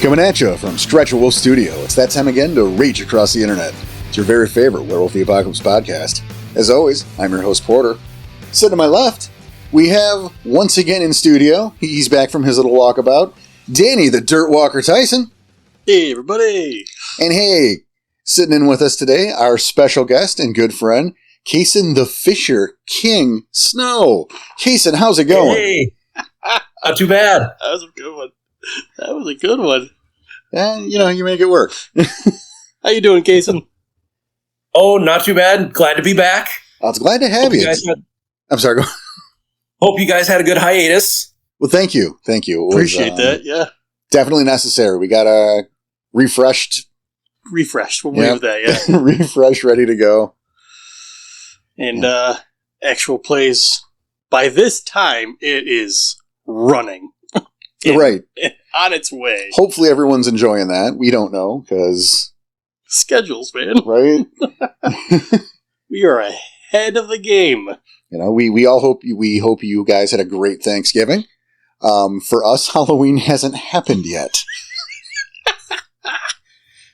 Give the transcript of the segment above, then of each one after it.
Coming at you from Stretch Wolf Studio, it's that time again to rage across the internet. It's your very favorite Werewolf the Apocalypse podcast. As always, I'm your host, Porter. Sitting to my left, we have, once again in studio, he's back from his little walkabout, Danny the Dirt Walker Tyson. Hey, everybody. And hey, sitting in with us today, our special guest and good friend, Cason the Fisher King Snow. Cason, how's it going? Hey, not too bad. That was a good one. That was a good one. You make it work. How you doing, Cason? Oh, not too bad. Glad to be back. I was glad to have you. I'm sorry. Go. Hope you guys had a good hiatus. Well, thank you. Thank you. Appreciate that, yeah. Definitely necessary. We got refreshed. We'll leave that, yeah. Refreshed, ready to go. And actual plays, by this time, it is running. Right. On its way. Hopefully everyone's enjoying that. We don't know, because... Schedules, man. Right? We are ahead of the game. You know, we hope you guys had a great Thanksgiving. For us, Halloween hasn't happened yet.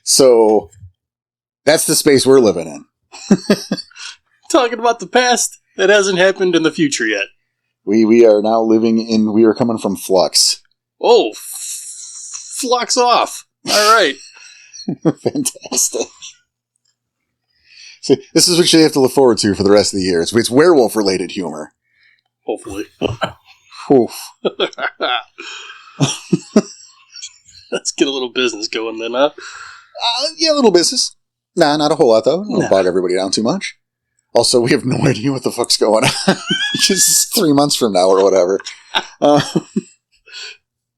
So, that's the space we're living in. Talking about the past, that hasn't happened in the future yet. We are now we are coming from flux. Oh, flux off. All right. Fantastic. See, this is what you have to look forward to for the rest of the year. It's werewolf-related humor. Hopefully. Oof. Let's get a little business going then, huh? Yeah, a little business. Nah, not a whole lot, though. Don't bog everybody down too much. Also, we have no idea what the fuck's going on. Just 3 months from now or whatever.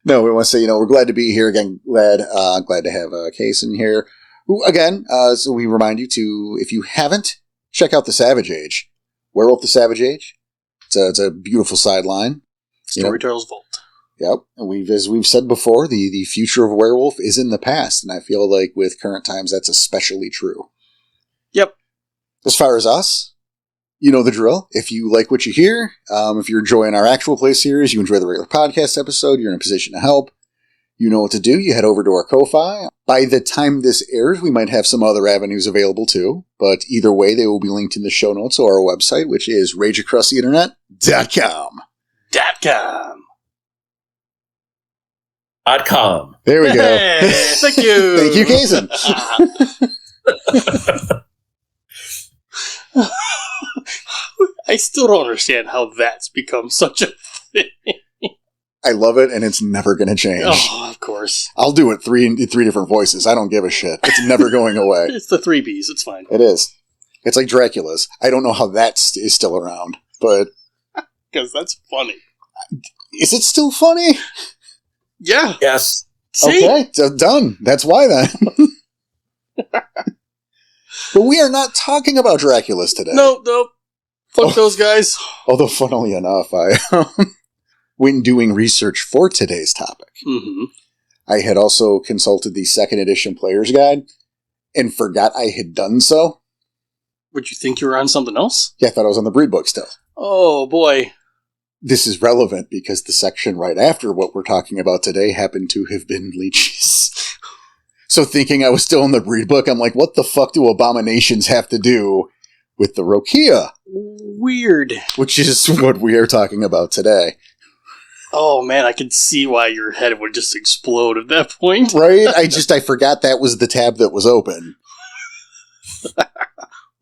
No, we want to say, we're glad to be here again. Glad to have Cason here. Who, again, so we remind you to, if you haven't, check out The Savage Age. Werewolf the Savage Age. It's a beautiful sideline. Storyteller's Vault. Yep. And as we've said before, the future of werewolf is in the past. And I feel like with current times, that's especially true. Yep. As far as us, you know the drill. If you like what you hear, if you're enjoying our actual play series, you enjoy the regular podcast episode, you're in a position to help, you know what to do. You head over to our Ko-Fi. By the time this airs, we might have some other avenues available too. But either way, they will be linked in the show notes or our website, which is rageacrosstheinternet.com. .com. There we go. Hey, thank you. Thank you, Cason. I still don't understand how that's become such a thing. I love it, and it's never going to change. Oh, of course. I'll do it in three different voices. I don't give a shit. It's never going away. It's the 3 Bs. It's fine. It is. It's like Dracula's. I don't know how that is still around, but... Because that's funny. Is it still funny? Yeah. Yes. See? Okay, done. That's why then. But we are not talking about Dracula's today. Nope. Fuck those guys. Although, funnily enough, when doing research for today's topic, I had also consulted the second edition player's guide and forgot I had done so. Would you think you were on something else? Yeah, I thought I was on the breed book still. Oh, boy. This is relevant because the section right after what we're talking about today happened to have been leeches. So thinking I was still in the breed book, I'm like, what the fuck do abominations have to do with the Rokea? Weird. Which is what we are talking about today. Oh, man, I could see why your head would just explode at that point. Right? I forgot that was the tab that was open.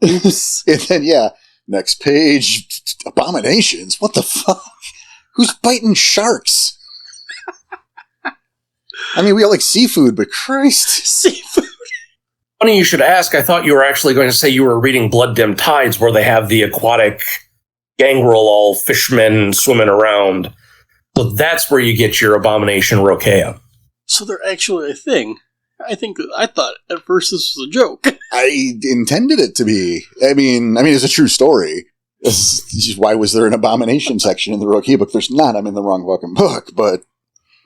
Oops. And then, next page, abominations. What the fuck? Who's biting sharks? I mean, we all like seafood, but Christ. Seafood. Funny you should ask. I thought you were actually going to say you were reading Blood Dim Tides, where they have the aquatic gangrel, all fishmen swimming around. So that's where you get your abomination Rokea. So they're actually a thing. I thought at first this was a joke. I intended it to be. I mean, it's a true story. It's just, why was there an abomination section in the Rokea book? There's not. I'm in the wrong fucking book, but...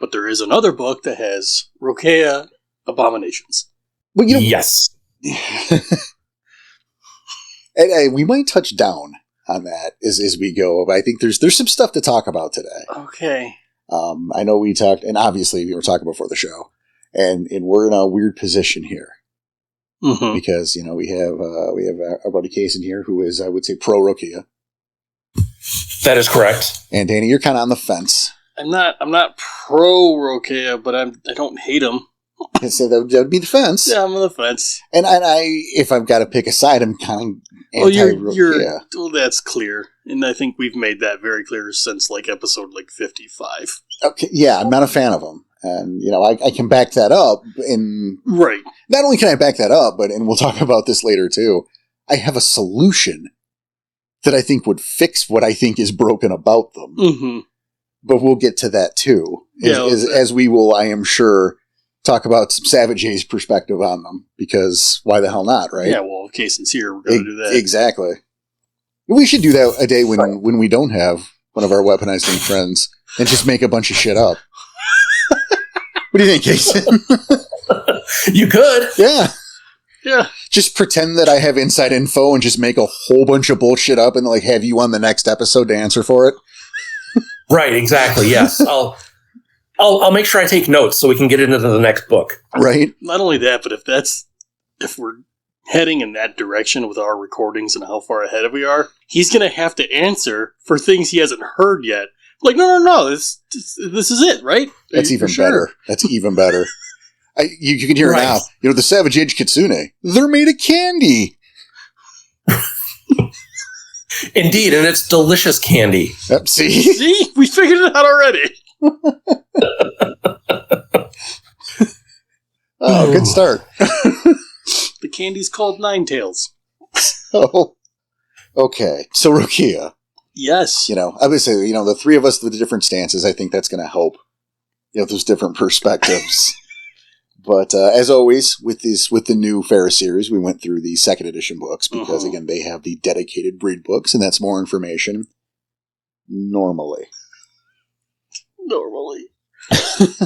But there is another book that has Rokea abominations. Well, yes. And we might touch down on that as we go, but I think there's some stuff to talk about today. Okay. I know we talked, and obviously we were talking before the show, And we're in a weird position here. Mm-hmm. Because, we have our buddy Cason here who is, I would say, pro Rokea. That is correct. And Danny, you're kind of on the fence. I'm not pro Rokea, but I don't hate him. So that would be the fence. Yeah, I'm on the fence. And I, if I've got to pick a side, I'm kind of anti-Rokea. Well, that's clear. And I think we've made that very clear since, episode, 55. Okay, yeah, I'm not a fan of them. And, I can back that up. And right. Not only can I back that up, and we'll talk about this later, too, I have a solution that I think would fix what I think is broken about them. Mm-hmm. But we'll get to that, too. Yeah, as we will, I am sure, talk about some Savage A's perspective on them. Because why the hell not, right? Yeah, well, if Cason's here, we're going to do that. Exactly. We should do that a day when we don't have one of our Weaponized Inc friends and just make a bunch of shit up. What do you think, Cason? You could. Yeah. Yeah. Just pretend that I have inside info and just make a whole bunch of bullshit up and have you on the next episode to answer for it. Right, exactly, yes. I'll make sure I take notes so we can get into the next book. Right? Not only that, but if we're heading in that direction with our recordings and how far ahead we are, he's going to have to answer for things he hasn't heard yet. No, this is it, right? That's even better. That's even better. You can hear it now. The Savage Age Kitsune, they're made of candy. Indeed, and it's delicious candy. Yep, see? See? We figured it out already. Oh, good start. The candy's called Ninetails. Oh, okay. So, Rokea. Yes. Obviously, the three of us with the different stances, I think that's going to help. Those different perspectives. But as always, with the new Ferris series, we went through the second edition books because, again, they have the dedicated breed books, and that's more information normally.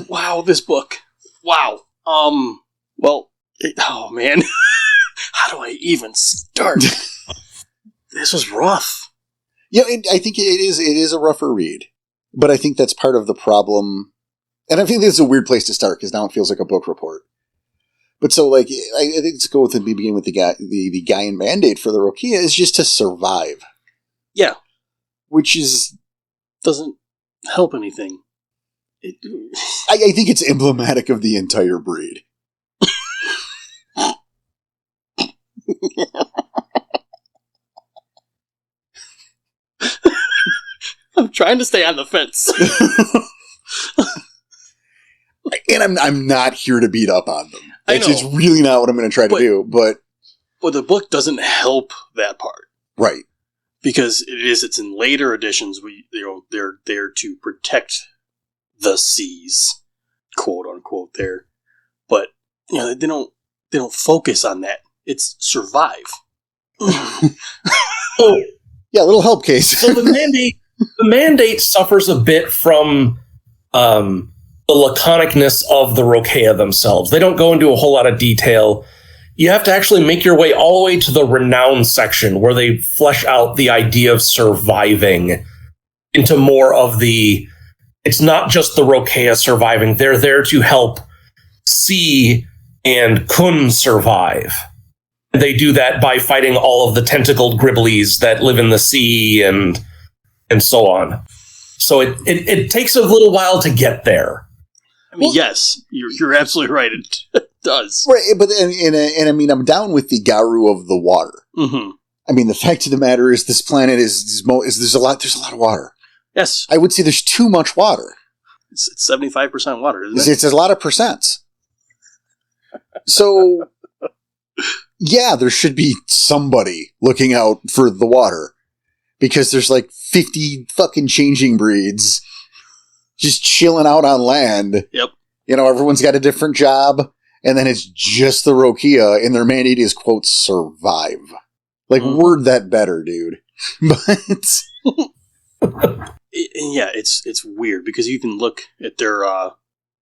Wow, this book. Wow. Well, oh, man. How do I even start? This was rough. Yeah, I think it is a rougher read. But I think that's part of the problem. And I think this is a weird place to start because now it feels like a book report. But so, I think let's go with begin with the Gaian mandate for the Rokea is just to survive. Yeah. Which doesn't help anything. I think it's emblematic of the entire breed. I'm trying to stay on the fence. And I'm not here to beat up on them. That's I know. just really not what I'm going to try to do. But the book doesn't help that part. Right. Because it's in later editions. They're there to protect the seas, quote unquote. There, but they don't focus on that. It's survive. Yeah, a little help case. So the mandate suffers a bit from the laconicness of the Rokea themselves. They don't go into a whole lot of detail. You have to actually make your way all the way to the renown section where they flesh out the idea of surviving into more of the... It's not just the Rokea surviving. They're there to help Sea and Kun survive. They do that by fighting all of the tentacled gribblies that live in the sea and so on. So it takes a little while to get there. I mean, yes, you're absolutely right. It does. Right, but and I mean, I'm down with the Garu of the water. Mm-hmm. I mean, the fact of the matter is, this planet is there's a lot of water. Yes, I would say there's too much water. It's 75% water, isn't it? It's a lot of percents. So, yeah, there should be somebody looking out for the water because there's 50 fucking changing breeds just chilling out on land. Yep. Everyone's got a different job, and then it's just the Rokea, and their mandate is, quote, survive. Word that better, dude. But... Yeah, it's weird because you can look at their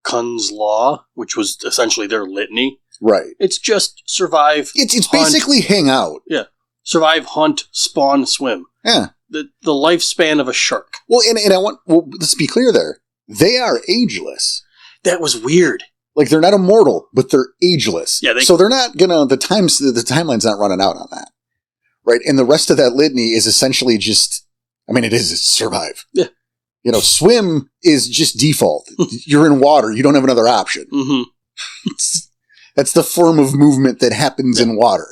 Kun's Law, which was essentially their litany. Right. It's just survive. It's hunt, basically hang out. Yeah. Survive, hunt, spawn, swim. Yeah. The lifespan of a shark. Well, and let's be clear there. They are ageless. That was weird. Like, they're not immortal, but they're ageless. Yeah, so they're not gonna, the timeline's not running out on that. Right? And the rest of that litany is essentially just, I mean, it's survive. Yeah. You know, swim is just default. You're in water. You don't have another option. Mm-hmm. That's the form of movement that happens in water.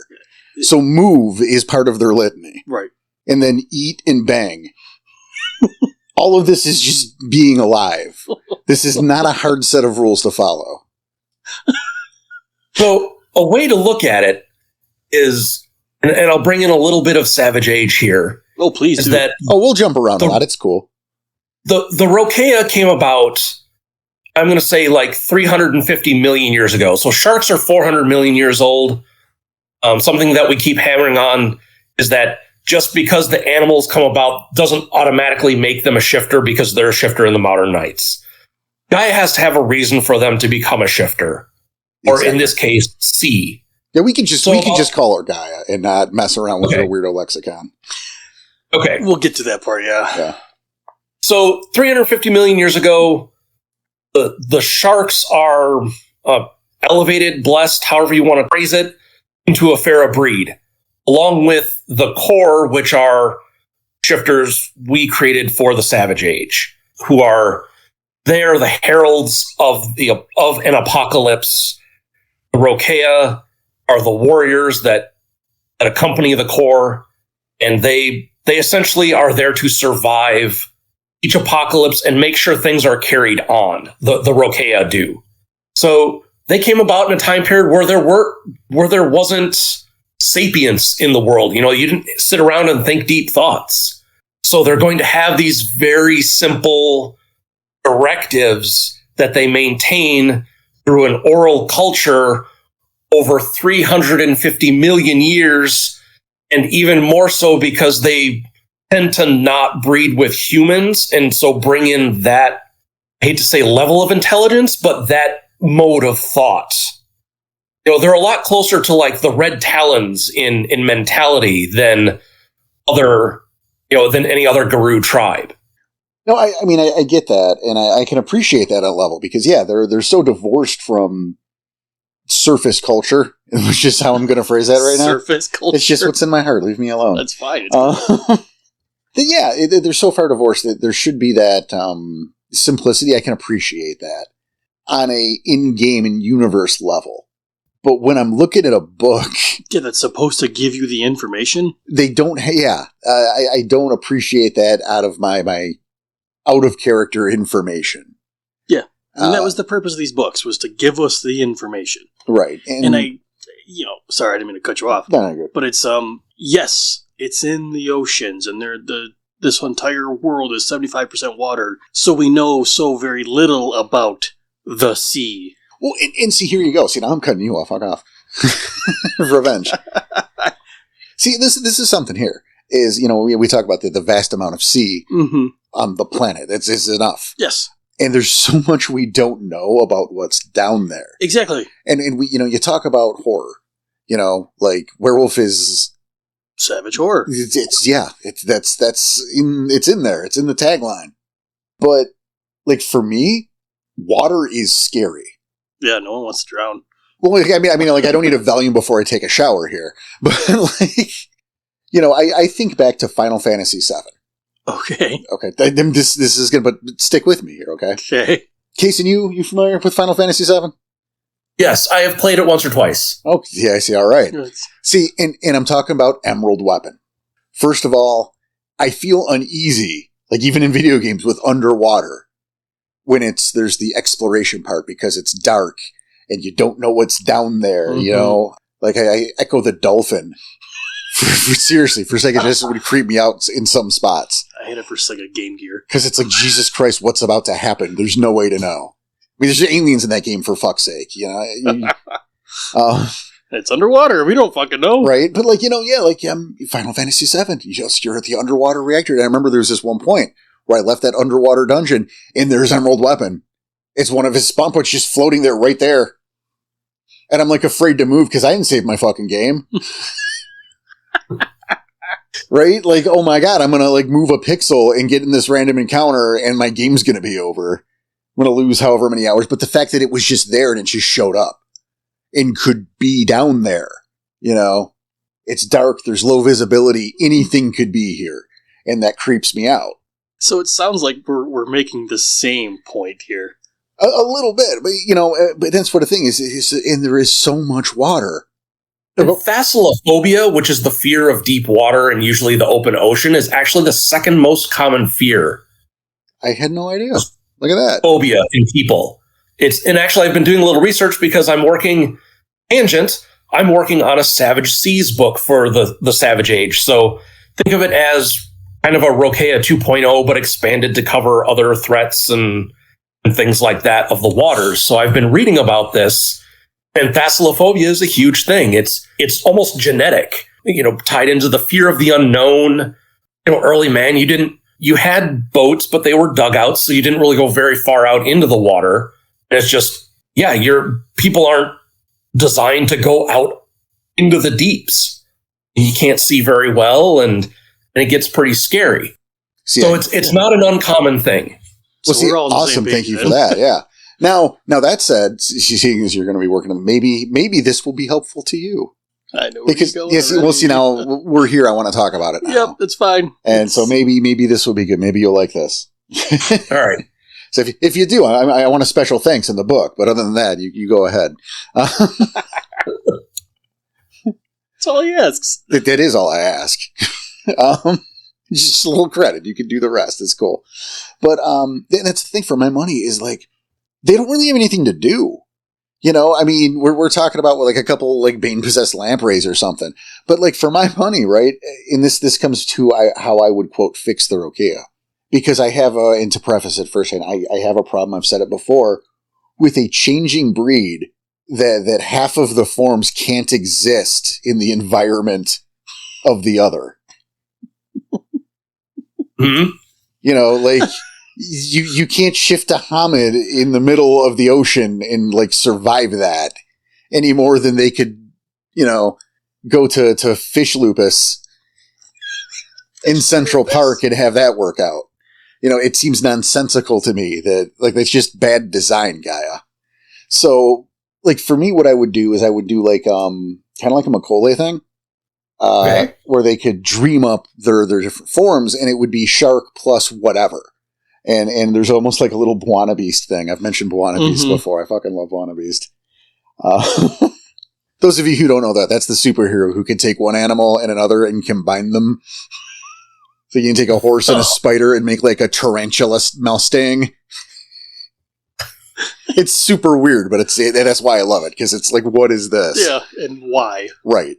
So move is part of their litany. Right. And then eat and bang. All of this is just being alive. This is not a hard set of rules to follow. So a way to look at it is, and I'll bring in a little bit of Savage Age here. Oh, please do. That we'll jump around a lot. It's cool. The Rokea came about, I'm going to say, like 350 million years ago. So sharks are 400 million years old. Something that we keep hammering on is that just because the animals come about doesn't automatically make them a shifter because they're a shifter in the modern nights. Gaia has to have a reason for them to become a shifter. Or in this case, sea. Yeah, we can just call her Gaia and not mess around with her weirdo lexicon. Okay. We'll get to that part, yeah. So 350 million years ago, the sharks are elevated, blessed, however you want to phrase it, into a fairer breed, along with the core, which are shifters we created for the Savage Age, who are the heralds of an apocalypse. The Rokea are the warriors that accompany the core, and they essentially are there to survive each apocalypse and make sure things are carried on. The Rokea do. So they came about in a time period where there wasn't sapience in the world. You know, you didn't sit around and think deep thoughts. So they're going to have these very simple directives that they maintain through an oral culture over 350 million years, and even more so because they tend to not breed with humans, and so bring in that, I hate to say level of intelligence, but that mode of thought. You know, they're a lot closer to like the Red Talons in mentality than any other Garou tribe. No, I mean, I get that, and I can appreciate that at level, because, yeah, they're so divorced from surface culture, which is how I'm going to phrase that right now. Surface culture? It's just what's in my heart. Leave me alone. That's fine. They're so far divorced that there should be that simplicity. I can appreciate that on a in-game and universe level. But when I'm looking at a book... Yeah, that's supposed to give you the information? They don't... I don't appreciate that out of my out-of-character information. Yeah. And that was the purpose of these books, was to give us the information. Right. And sorry, I didn't mean to cut you off. No, good. But it's, yes, it's in the oceans, and this entire world is 75% water, so we know so very little about the sea. Well, and see, here you go. See, now I'm cutting you off. Fuck off. Revenge. See, this is something here. Is, we talk about the vast amount of sea on the planet. It's enough. Yes. And there's so much we don't know about what's down there. Exactly. And we, you talk about horror. Like werewolf is savage horror. It's in there. It's in the tagline. But like for me, water is scary. Yeah, no one wants to drown. Well, I mean, like I don't need a Valium before I take a shower here. But like, I think back to Final Fantasy VII. Okay. Okay. This is good, but stick with me here, okay? Okay. Cason, you familiar with Final Fantasy VII? Yes, I have played it once or twice. Oh, yeah, I see. All right. See, and I'm talking about Emerald Weapon. First of all, I feel uneasy, like even in video games, with underwater when there's the exploration part because it's dark and you don't know what's down there, Like I echo the dolphin. Seriously, for a second, this would creep me out in some spots. I hate it for like a Game Gear. Because it's like, Jesus Christ, what's about to happen? There's no way to know. I mean, there's aliens in that game, for fuck's sake, It's underwater. We don't fucking know. Right? But like, Final Fantasy VII, you're at the underwater reactor. And I remember there was this one point where I left that underwater dungeon and there's Emerald Weapon. It's one of his spawn points just floating there right there. And I'm like afraid to move because I didn't save my fucking game. Right? Like, oh my God, I'm going to like move a pixel and get in this random encounter and my game's going to be over. I'm going to lose however many hours. But the fact that it was just there and it just showed up and could be down there, you know, it's dark. There's low visibility. Anything could be here. And that creeps me out. So it sounds like we're making the same point here. A little bit. But, you know, but that's what the thing is, and there is so much water. And thalassophobia, which is the fear of deep water and usually the open ocean, is actually the second most common fear. I had no idea. Look at that. Phobia in people. And actually I've been doing a little research because I'm working on a Savage Seas book for the Savage Age. So think of it as kind of a Rokea 2.0, but expanded to cover other threats and things like that of the waters. So I've been reading about this, and thalassophobia is a huge thing. It's almost genetic, you know, tied into the fear of the unknown. You know, early man, you had boats, but they were dugouts, so you didn't really go very far out into the water. And it's just, yeah, people aren't designed to go out into the deeps. You can't see very well, and it gets pretty scary. See, so it's not an uncommon thing. Well, see, awesome. Thank you for that. Yeah. Now that said, seeing as you're going to be working on, maybe this will be helpful to you. I know. Because yes, we'll see. Now we're here. I want to talk about it now. Yep, it's fine. And so maybe this will be good. Maybe you'll like this. All right. So if you do, I want a special thanks in the book. But other than that, you go ahead. That's all he asks. That is all I ask. Just a little credit. You can do the rest. It's cool. But that's the thing for my money is like, they don't really have anything to do. You know, I mean, we're talking about like a couple like Bane-possessed lampreys or something. But like for my money, right, and this comes to how I would, quote, fix the Rokea. Because I have, and to preface it first, I have a problem, I've said it before, with a changing breed that half of the forms can't exist in the environment of the other. Mm-hmm. You know, like you can't shift a Hamid in the middle of the ocean and like survive that any more than they could, you know, go to Fish Lupus in Central Park and have that work out. You know, it seems nonsensical to me that like that's just bad design, Gaia. So like for me, what I would do is I would do like kind of like a Macaulay thing. Okay. Where they could dream up their different forms, and it would be shark plus whatever. And there's almost like a little Buona Beast thing. I've mentioned Buona Beast before. I fucking love Buona Beast. Those of you who don't know that, that's the superhero who can take one animal and another and combine them. So you can take a horse and a spider and make like a tarantula Mustang. It's super weird, but that's why I love it, because it's like, what is this? Yeah, and why? Right.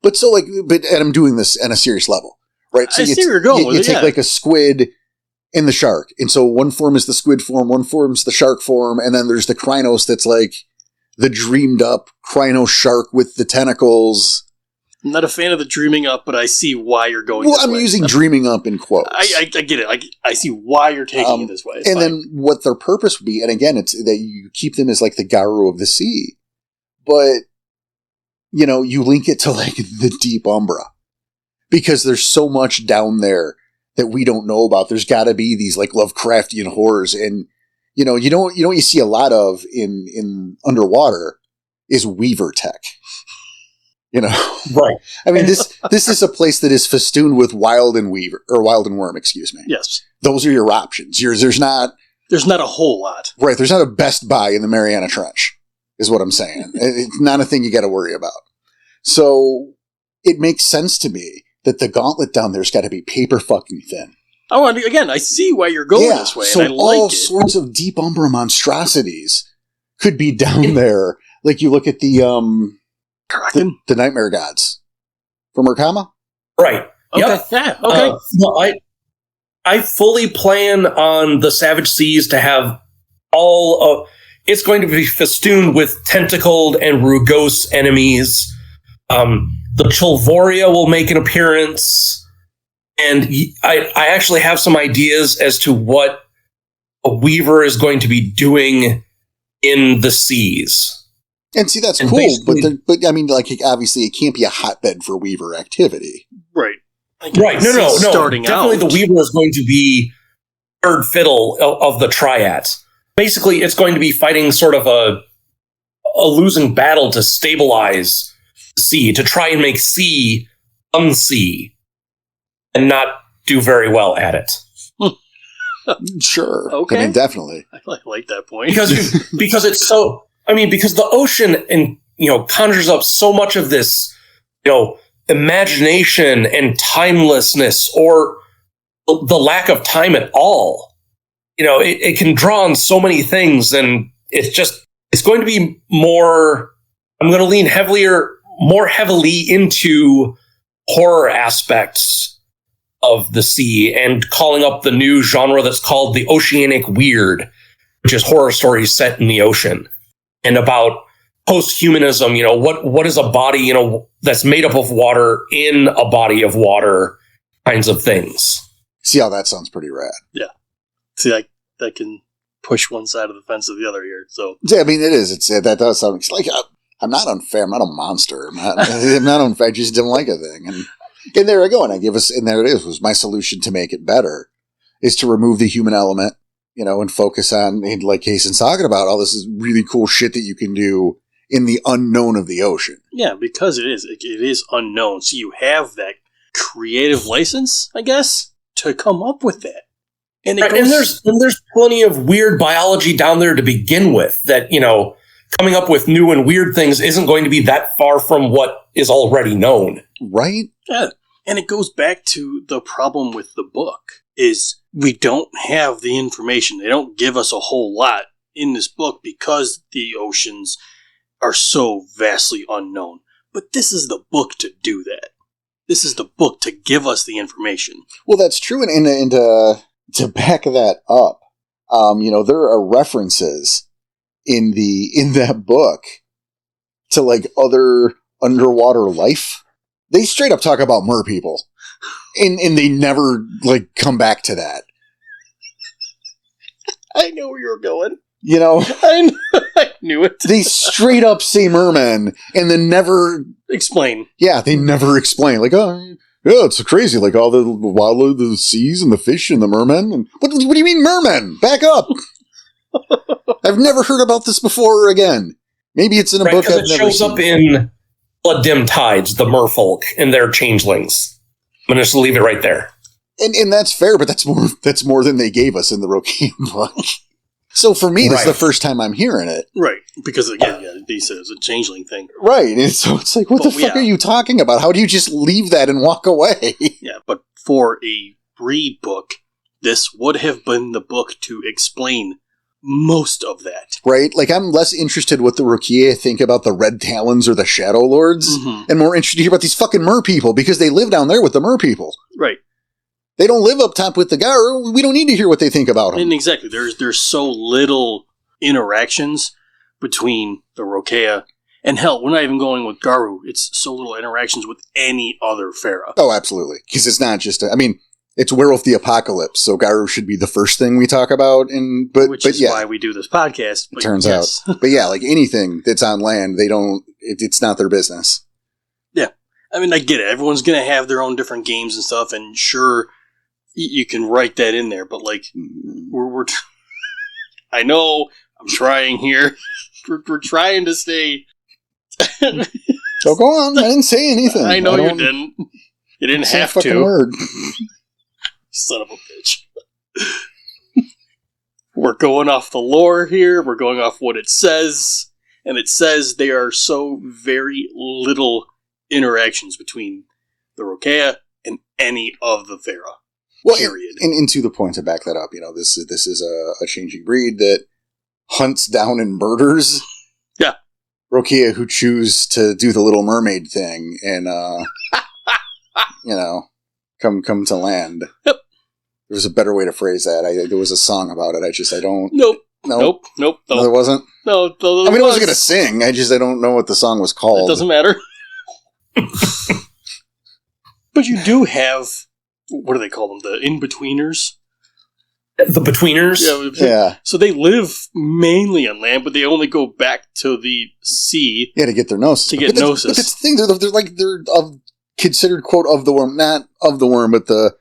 But so like, and I'm doing this at a serious level, right? So I see where you're going with it. You take like a squid and the shark, and so one form is the squid form, one form's the shark form, and then there's the Krynos that's like the dreamed up Krynos shark with the tentacles. I'm not a fan of the dreaming up, but I see why you're going. Well, I'm using dreaming up in quotes. I get it. I see why you're taking it this way. And then what their purpose would be, and again, it's that you keep them as like the Garu of the sea, but you know, you link it to like the deep Umbra because there's so much down there that we don't know about. There's got to be these like Lovecraftian horrors, and you know what you see a lot of in underwater is Weaver tech. You know, right? I mean, this is a place that is festooned with wild and worm. Excuse me. Yes, those are your options. There's not a whole lot. Right. There's not a Best Buy in the Mariana Trench, is what I'm saying. It's not a thing you got to worry about. So it makes sense to me that the gauntlet down there's got to be paper fucking thin. Oh, and again, I see why you're going this way, so and I like all it. sorts of deep Umbra monstrosities could be down there. Like you look at the Nightmare Gods from Urkama. Right. Okay. Yep. Yeah. Okay. Well, I fully plan on the Savage Seas to have all of. It's going to be festooned with tentacled and rugose enemies. The Chilvoria will make an appearance, and I actually have some ideas as to what a Weaver is going to be doing in the seas. And see, that's cool, but I mean, like, obviously, it can't be a hotbed for Weaver activity, right? Right? No. Starting Definitely, out, the Weaver is going to be third fiddle of the triads. basically it's going to be fighting sort of a losing battle to stabilize sea, to try and make sea unsea, and not do very well at it. Sure. Okay. I mean, definitely. I like that point. Because it's so, because the ocean conjures up so much of this, imagination and timelessness, or the lack of time at all. It can draw on so many things, and it's going to be more, I'm going to lean more heavily into horror aspects of the sea, and calling up the new genre that's called the oceanic weird, which is horror stories set in the ocean, and about post-humanism. What is a body, that's made up of water in a body of water, kinds of things. See how that sounds pretty rad. Yeah. See, that can push one side of the fence to the other here. So yeah, I mean, it is. That does sound. It's like I'm not unfair. I'm not a monster. I'm not unfair. I just didn't like a thing, and there I go. And there it is. Was my solution to make it better is to remove the human element, and focus on, like Cason's talking about, all this is really cool shit that you can do in the unknown of the ocean. Yeah, because it is unknown. So you have that creative license, I guess, to come up with that. And there's plenty of weird biology down there to begin with that, coming up with new and weird things isn't going to be that far from what is already known. Right? Yeah. And it goes back to the problem with the book is we don't have the information. They don't give us a whole lot in this book because the oceans are so vastly unknown. But this is the book to do that. This is the book to give us the information. Well, that's true. And to back that up, there are references in that book to like other underwater life. They straight up talk about mer people, and they never like come back to that. I know where you're going. I knew it. They straight up say mermen, and then never explain. Yeah, they never explain. Like, oh, yeah, it's crazy. Like all the wildlife, the seas, and the fish, and the mermen. And what do you mean mermen? Back up. I've never heard about this before or again. Maybe it's in a book I've never seen. It shows up in Blood Dim Tides, the merfolk, and their changelings. I'm going to just leave it right there. And that's fair, but that's more than they gave us in the Rokea book. So for me, this is the first time I'm hearing it. Right. Because again, they said it's a changeling thing. Right. And so it's like, what the fuck are you talking about? How do you just leave that and walk away? Yeah, but for a breed book, this would have been the book to explain most of that. Right? Like, I'm less interested what the Rokea think about the Red Talons or the Shadow Lords, and more interested to hear about these fucking mer people, because they live down there with the mer people. Right. They don't live up top with the Garu. We don't need to hear what they think about them. And exactly. There's so little interactions between the Rokea, and hell, we're not even going with Garu. It's so little interactions with any other Pharaoh. Oh, absolutely. Because it's not just it's Werewolf the Apocalypse, so Garu should be the first thing we talk about. Which is why we do this podcast. It turns out. But yeah, like anything that's on land, it's not their business. Yeah. I mean, I get it. Everyone's going to have their own different games and stuff, and sure, you can write that in there, but like, we're I know, I'm trying here. We're trying to stay. So go on. I didn't say anything. I know you didn't. You didn't have to. Word. Son of a bitch. We're going off the lore here. We're going off what it says. And it says there are so very little interactions between the Rokea and any of the Pharaoh. Well, period. And to the point to back that up, this is a changing breed that hunts down and murders. Yeah. Rokea who choose to do the Little Mermaid thing and, come to land. Yep. There was a better way to phrase that. There was a song about it. I don't. Nope. No, there wasn't. No, I wasn't going to sing. I don't know what the song was called. It doesn't matter. But you do have, what do they call them? The in-betweeners? The betweeners? Yeah. So they live mainly on land, but they only go back to the sea. Yeah, to get their gnosis. But that's the thing. They're considered, quote, of the worm. Not of the worm, but the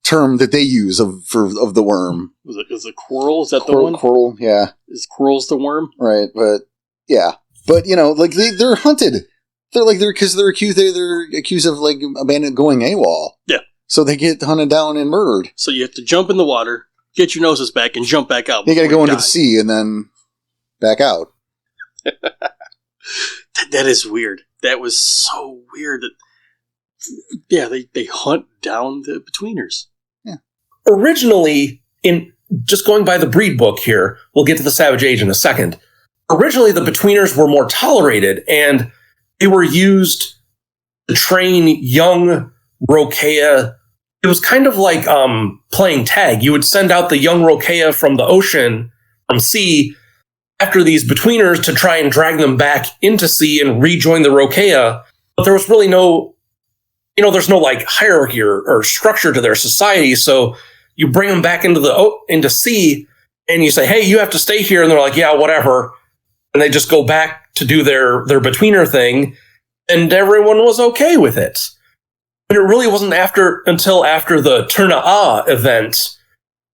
term that they use of the worm. Is it Quirrell? Is that the one? Quirrell, yeah. Is Quirrell's the worm? Right, but yeah. But, you know, like, they're hunted. They're accused of, like, going AWOL. Yeah. So they get hunted down and murdered. So you have to jump in the water, get your noses back, and jump back out. You gotta go into the sea and then back out. That is weird. That was so weird. Yeah, they hunt down the betweeners. Yeah. Originally, in just going by the breed book here, we'll get to the Savage Age in a second. Originally, the betweeners were more tolerated, and they were used to train young Rokea. It was kind of like playing tag. You would send out the young Rokea from the ocean, from sea, after these betweeners to try and drag them back into sea and rejoin the Rokea. But there was really no, there's no like hierarchy or structure to their society. So you bring them back into sea and you say, hey, you have to stay here. And they're like, yeah, whatever. And they just go back to do their betweener thing. And everyone was okay with it. But it really wasn't until after the Turna'a event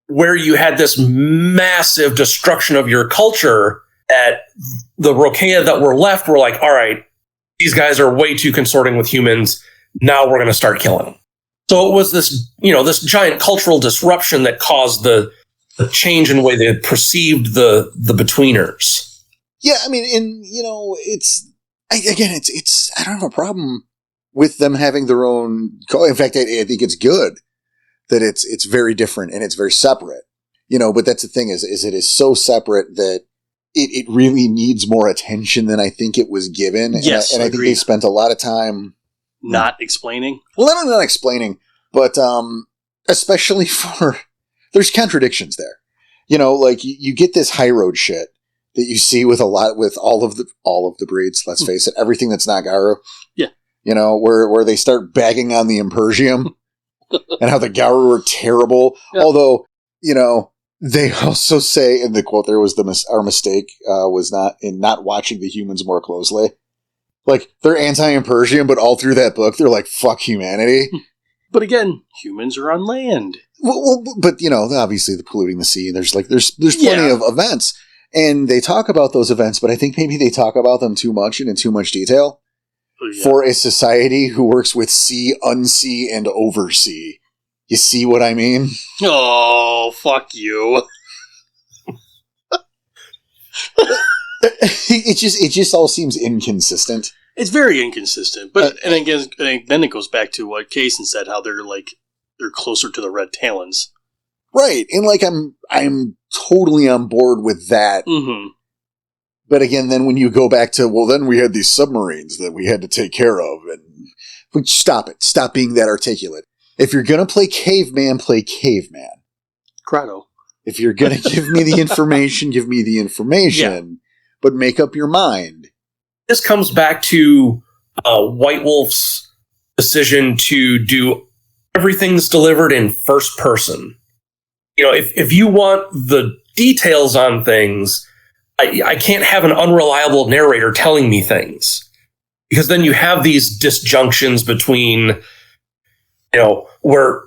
where you had this massive destruction of your culture that the Rokea that were left were like, all right, these guys are way too consorting with humans. Now we're going to start killing them. So it was this, this giant cultural disruption that caused the change in the way they perceived the betweeners. Yeah, I mean, and, I don't have a problem with them having their own. In fact, I think it's good that it's very different and it's very separate, but that's the thing is it is so separate that it really needs more attention than I think it was given. Yes. And I think they spent a lot of time not explaining. Well, not explaining, but, especially there's contradictions there, like you get this high road shit that you see with all of the breeds. Let's face it, everything that's not Garu. Yeah. Where they start bagging on the Impersium. And how the Garu are terrible. Yeah. Although, they also say in the quote there was our mistake was not in not watching the humans more closely. Like, they're anti-Impersium, but all through that book, they're like, fuck humanity. But again, humans are on land. Well, but, obviously the polluting the sea, there's plenty of events. And they talk about those events, but I think maybe they talk about them too much and in too much detail. Yeah. For a society who works with sea, unsea, and oversea. You see what I mean? Oh, fuck you. It just all seems inconsistent. It's very inconsistent. But and again, then it goes back to what Cason said, how they're closer to the Red Talons. Right. And I'm totally on board with that. Mm-hmm. But again, then when you go back to, well, then we had these submarines that we had to take care of. But stop it. Stop being that articulate. If you're going to play caveman, play caveman. Crado. If you're going to give me the information, give me the information. Yeah. But make up your mind. This comes back to White Wolf's decision to do everything's delivered in first person. If you want the details on things, I can't have an unreliable narrator telling me things, because then you have these disjunctions between, where,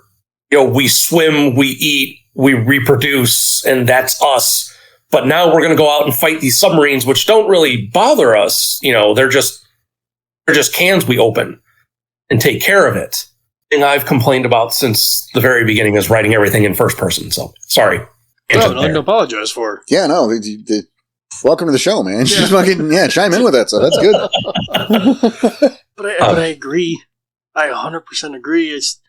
we swim, we eat, we reproduce, and that's us. But now we're going to go out and fight these submarines, which don't really bother us. They're just cans we open and take care of it. And I've complained about since the very beginning is writing everything in first person. So sorry. No, nothing to apologize for. Yeah, no. Welcome to the show, man. She's fucking chime in with that, so that's good. But I agree. I 100% agree. It's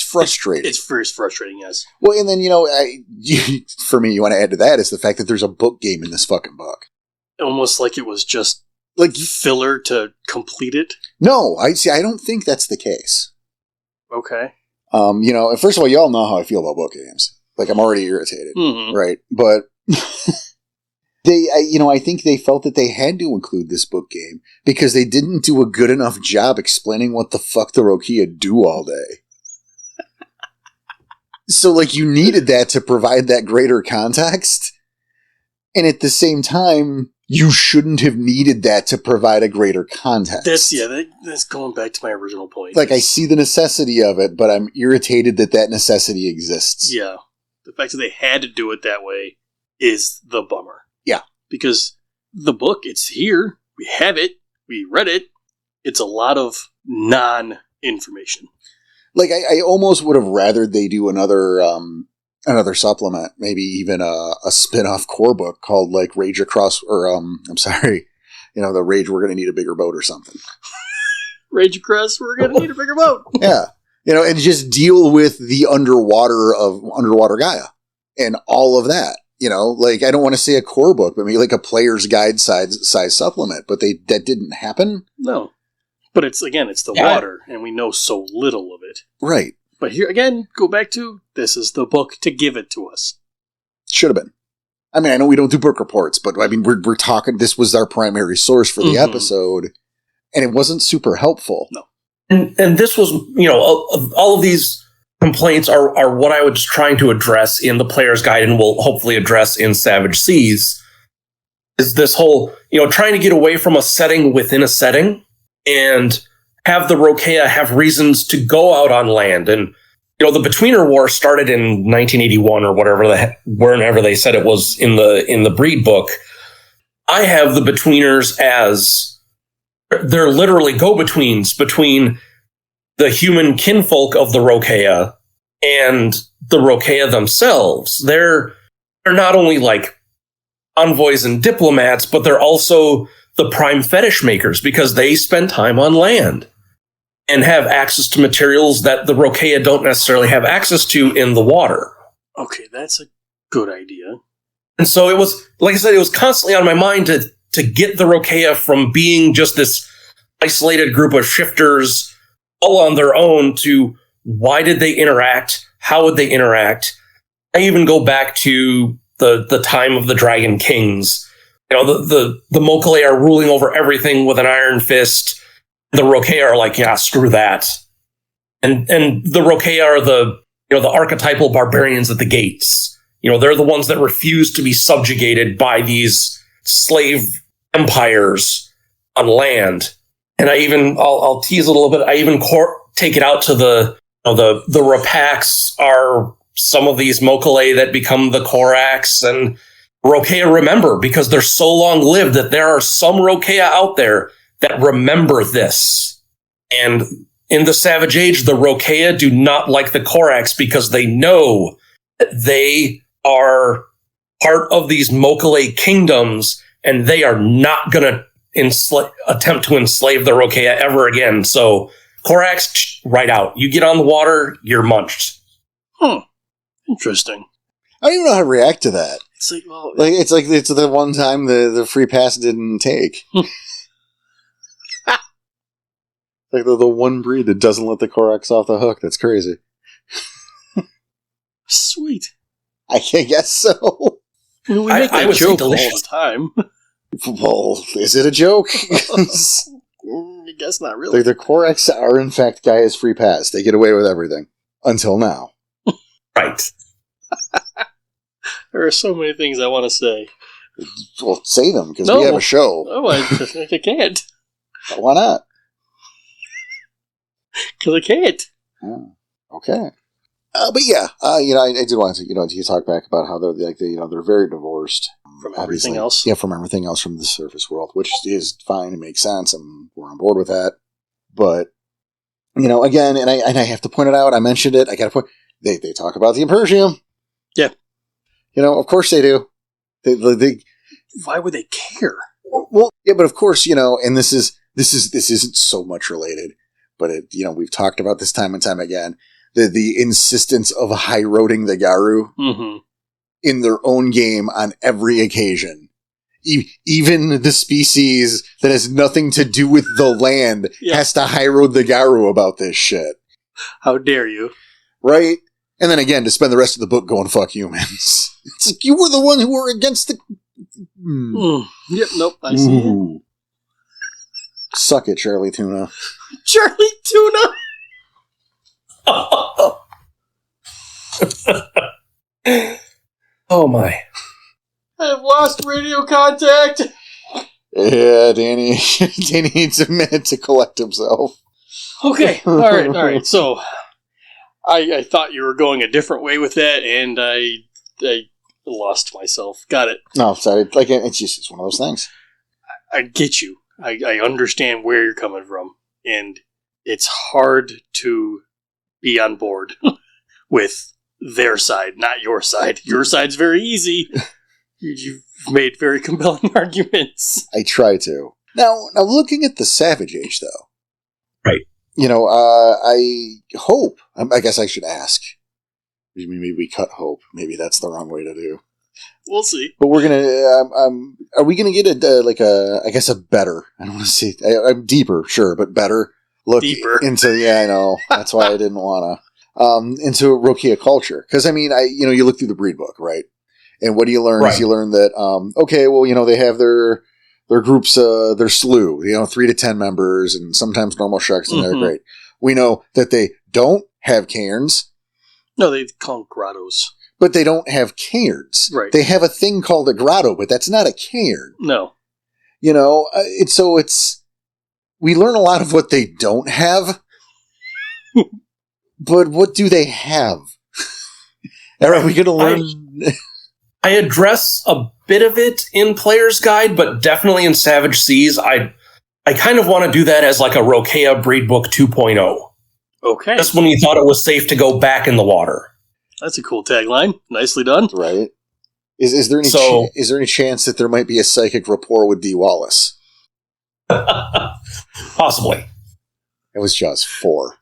frustrating. It's very frustrating, yes. Well, and then for me, you want to add to that is the fact that there's a book game in this fucking book. Almost like it was just like filler to complete it. No, I don't think that's the case. Okay. First of all, y'all know how I feel about book games. Like, I'm already irritated, right? But I think they felt that they had to include this book game because they didn't do a good enough job explaining what the fuck the Rokea do all day. So, you needed that to provide that greater context. And at the same time, you shouldn't have needed that to provide a greater context. That's going back to my original point. Like, I see the necessity of it, but I'm irritated that necessity exists. Yeah. The fact that they had to do it that way is the bummer. Yeah. Because the book, it's here. We have it. We read it. It's a lot of non-information. Like, I almost would have rathered they do another supplement, maybe even a spin-off core book called, like, Rage Across, or, the Rage, We're Gonna Need a Bigger Boat or something. Rage Across, We're Gonna Need a Bigger Boat. Yeah. And just deal with the underwater Gaia and all of that. Like, I don't want to say a core book, but maybe like a player's guide size supplement, but that didn't happen. No. But it's the water, and we know so little of it. Right. But here, again, go back to, this is the book to give it to us. Should have been. I mean, I know we don't do book reports, but I mean, we're talking, this was our primary source for the episode, and it wasn't super helpful. No. And this was, all of these complaints are what I was trying to address in the player's guide, and will hopefully address in Savage Seas, is this whole, trying to get away from a setting within a setting and have the Rokea have reasons to go out on land. And, the Betweener War started in 1981 or whenever they said it was in the Breed book. I have the Betweeners as, they're literally go-betweens between the human kinfolk of the Rokea and the Rokea themselves. They're not only like envoys and diplomats, but they're also the prime fetish makers, because they spend time on land and have access to materials that the Rokea don't necessarily have access to in the water. Okay, that's a good idea. And so it was, like I said, it was constantly on my mind to get the Rokea from being just this isolated group of shifters all on their own to, why did they interact? How would they interact? I even go back to the time of the Dragon Kings. The Mokale are ruling over everything with an iron fist. The Rokea are like, yeah, screw that. And the Rokea are the archetypal barbarians at the gates. They're the ones that refuse to be subjugated by these slave empires on land. And I'll tease a little bit. I even take it out to the Rapaks are some of these Mokale that become the Koraks, and Rokea remember, because they're so long lived, that there are some Rokea out there that remember this. And in the Savage Age, the Rokea do not like the Koraks because they know that they are part of these Mokale kingdoms, and they are not going to attempt to enslave the Rokea ever again. So Koraks, right out. You get on the water, you're munched. Interesting. I don't even know how to react to that. It's like, well, it's the one time the free pass didn't take. Like the one breed that doesn't let the Koraks off the hook. That's crazy. Sweet. I guess so. We make that joke all the time. Well, is it a joke? I guess not really. The Koraks are, in fact, Gaia's free pass. They get away with everything. Until now. Right. There are so many things I want to say. Well, say them, because we have a show. Oh, I can't. Why not? Because I can't. Oh, okay. But yeah, I did want to, to talk back about how they're very divorced from everything else. Yeah, from everything else from the surface world, which is fine. It makes sense. We're on board with that. But again, and I have to point it out. I mentioned it. I got to point. They talk about the Impersium. Yeah. Of course they do. They why would they care? Well, yeah, but of course, and this isn't so much related, but we've talked about this time and time again. The insistence of high-roading the Garu in their own game on every occasion. Even the species that has nothing to do with the land has to high-road the Garu about this shit. How dare you? Right? And then again, to spend the rest of the book going, fuck humans. It's like, you were the one who were against the... Yep, nope, I see it. Suck it, Charlie Tuna. Charlie Tuna! Oh my. I have lost radio contact! Yeah, Danny. Danny needs a minute to collect himself. Okay, all right. So, I thought you were going a different way with that, and I lost myself. Got it. No, sorry. Like, it's one of those things. I get you. I understand where you're coming from, and it's hard to be on board with their side, not your side. Your side's very easy. You've made very compelling arguments. I try to. Now looking at the Savage Age, though. Right. I hope, I guess I should ask. Maybe we cut hope. Maybe that's the wrong way to do. We'll see. But we're gonna, are we gonna get a better, I don't want to say, I'm deeper, sure, but better look into, yeah, I know. That's why I didn't want to, into Rokea culture. Because, I mean, you look through the breed book, right? And what do you learn? Right. Is you learn that, okay, well, they have their groups, their slew, 3 to 10 members, and sometimes normal sharks, and they're great. We know that they don't have cairns. No, they call them grottos. But they don't have cairns. Right. They have a thing called a grotto, but that's not a cairn. No. We learn a lot of what they don't have, but what do they have? Are we going to learn? I address a bit of it in Player's Guide, but definitely in Savage Seas. I kind of want to do that as like a Rokea Breed Book 2.0. Okay. Just when you thought it was safe to go back in the water. That's a cool tagline. Nicely done. Right. Is there any chance that there might be a psychic rapport with D. Wallace? Possibly. It was just 4.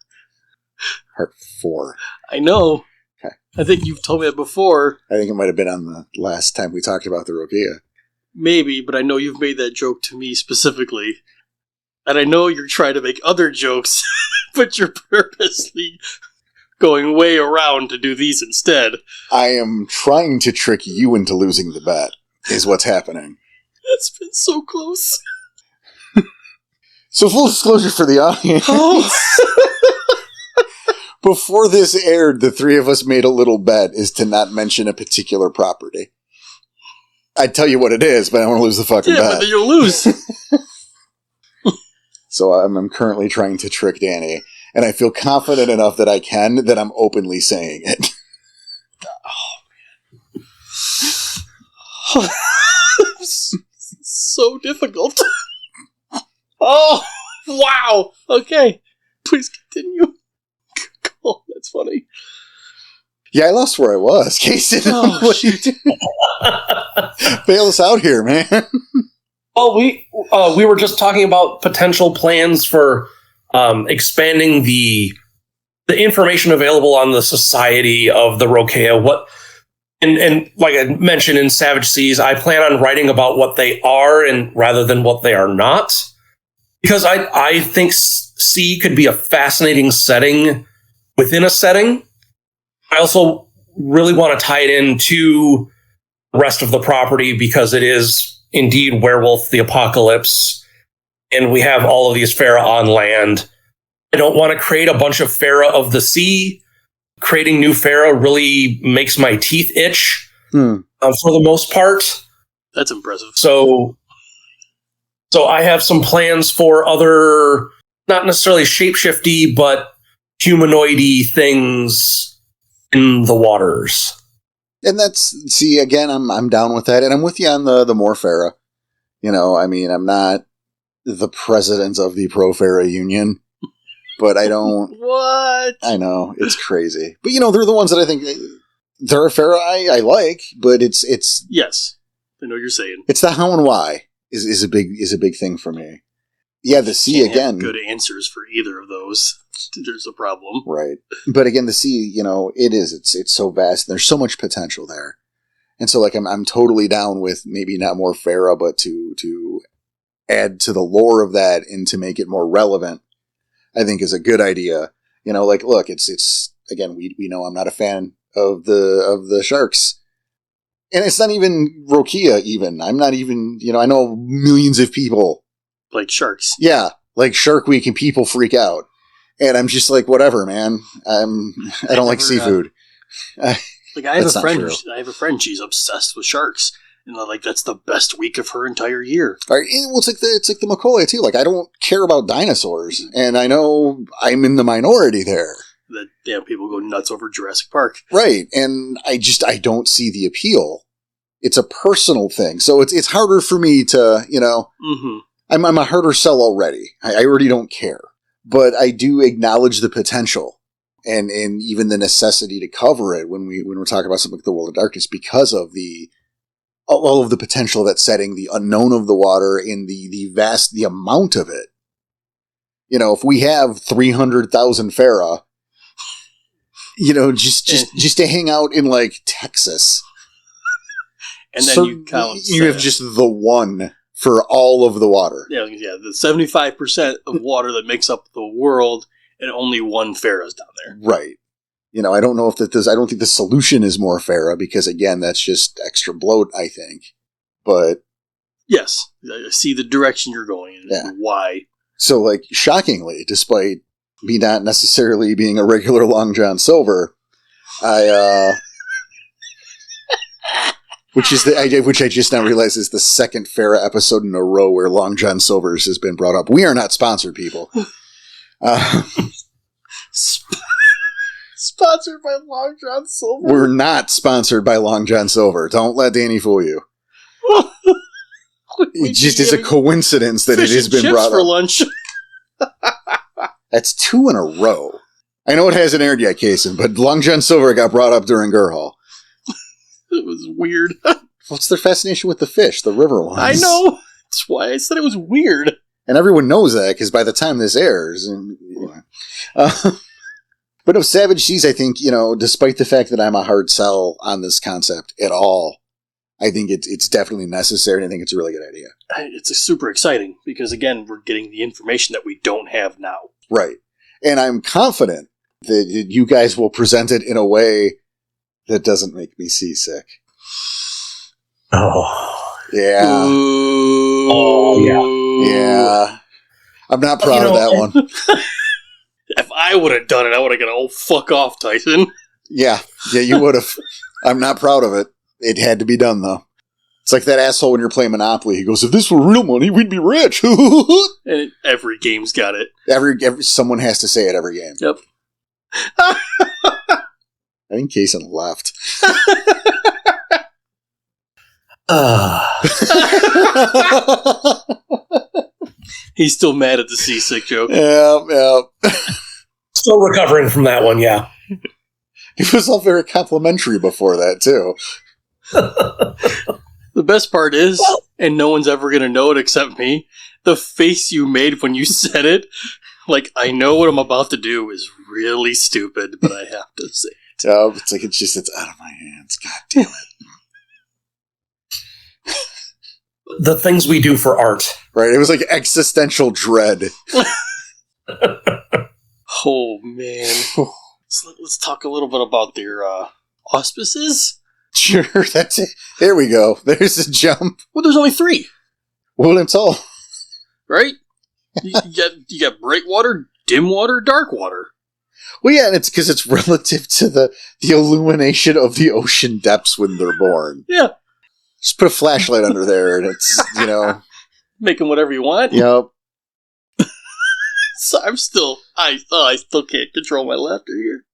Part 4. I know. Okay. I think you've told me that before. I think it might have been on the last time we talked about the Rokea. Maybe, but I know you've made that joke to me specifically. And I know you're trying to make other jokes, but you're purposely going way around to do these instead. I am trying to trick you into losing the bet, is what's happening. That's been so close. So full disclosure for the audience. Oh. Before this aired, the 3 of us made a little bet is to not mention a particular property. I'd tell you what it is, but I don't want to lose the fucking bet. Yeah, but then you'll lose. So I'm currently trying to trick Danny, and I feel confident enough that I can, that I'm openly saying it. Oh, man. So difficult. Oh, wow. Okay. Please continue. Cool. That's funny. Yeah, I lost where I was. Cason, what you do? Bail us out here, man. Oh, we were just talking about potential plans for expanding the information available on the Society of the Rokea. And like I mentioned in Savage Seas, I plan on writing about what they are and rather than what they are not, because I think sea could be a fascinating setting within a setting. I also really want to tie it into the rest of the property because it is indeed Werewolf the Apocalypse, and we have all of these Fera on land. I don't want to create a bunch of Fera of the sea. Creating new Fera really makes my teeth itch for the most part. That's impressive. So I have some plans for other, not necessarily shapeshifty, but humanoidy things in the waters. And again, I'm down with that, and I'm with you on the more Fera. I mean, I'm not the president of the Pro Fera Union, but I don't. What? I know, it's crazy. But, they're the ones that I think, they're a Fera I like, but it's. Yes, I know what you're saying. It's the how and why is a big thing for me. Yeah, the sea again. Good answers for either of those. There's a problem, right? But again, the sea, it's so vast. There's so much potential there, and so I'm totally down with maybe not more Fera, but to add to the lore of that and to make it more relevant. I think is a good idea. Look, it's again, we know I'm not a fan of the sharks, and it's not even Rokea. Even I'm not even. I know millions of people like sharks. Yeah, like Shark Week, and people freak out. And I'm just like, whatever, man. I don't like seafood. I have a friend. I have a friend. She's obsessed with sharks, like that's the best week of her entire year. All right, well, it's like the Macaulay too. Like, I don't care about dinosaurs, and I know I'm in the minority there. That people go nuts over Jurassic Park, right? And I don't see the appeal. It's a personal thing, so it's harder for me to, Mm-hmm. I'm a harder sell already. I already don't care, but I do acknowledge the potential and even the necessity to cover it when we're talking about something like The World of Darkness because of all of the potential of that setting, the unknown of the water, and the amount of it. If we have 300,000 Farah, just to hang out in like Texas, and then you count. You have just the one for all of the water. Yeah, the 75% of water that makes up the world, and only one Farah's down there. Right. I don't know if I don't think the solution is more Farah because, again, that's just extra bloat, I think. But yes, I see the direction you're going in and why. So, like, shockingly, despite me not necessarily being a regular Long John Silver, which I just now realized is the second Farah episode in a row where Long John Silver's has been brought up. We are not sponsored, people. Sponsored by Long John Silver? We're not sponsored by Long John Silver. Don't let Danny fool you. It just is a coincidence that it has been brought for up. Lunch. That's 2 in a row. I know it hasn't aired yet, Cason, but Long John Silver got brought up during Girl Hall. It was weird. What's their fascination with the fish, the river ones? I know. That's why I said it was weird. And everyone knows that, because by the time this airs... But no, Savage Seas, I think, despite the fact that I'm a hard sell on this concept at all, I think it's definitely necessary, and I think it's a really good idea. It's super exciting, because, again, we're getting the information that we don't have now. Right. And I'm confident that you guys will present it in a way that doesn't make me seasick. Oh. Yeah. Ooh. Oh, yeah. Yeah. I'm not proud of that one. If I would have done it, I would have got, fuck off, Tyson. Yeah, you would have. I'm not proud of it. It had to be done, though. It's like that asshole when you're playing Monopoly. He goes, if this were real money, we'd be rich. And every game's got it. Every someone has to say it every game. Yep. I think Cason left. He's still mad at the seasick joke. Yeah. Still recovering from that one, yeah. It was all very complimentary before that, too. The best part is, and no one's ever going to know it except me, the face you made when you said it, like, I know what I'm about to do is really stupid, but I have to say it. It's like, it's out of my hands. God damn it. The things we do for art. Right, it was like existential dread. Oh, man. So let's talk a little bit about their auspices. Sure, that's it. There we go. There's a jump. Well, there's only 3. Well, that's all. Right? You got bright water, dim water, dark water. Well, yeah, and it's because it's relative to the illumination of the ocean depths when they're born. Yeah. Just put a flashlight under there, and it's, Make them whatever you want. Yep. So I still can't control my laughter here.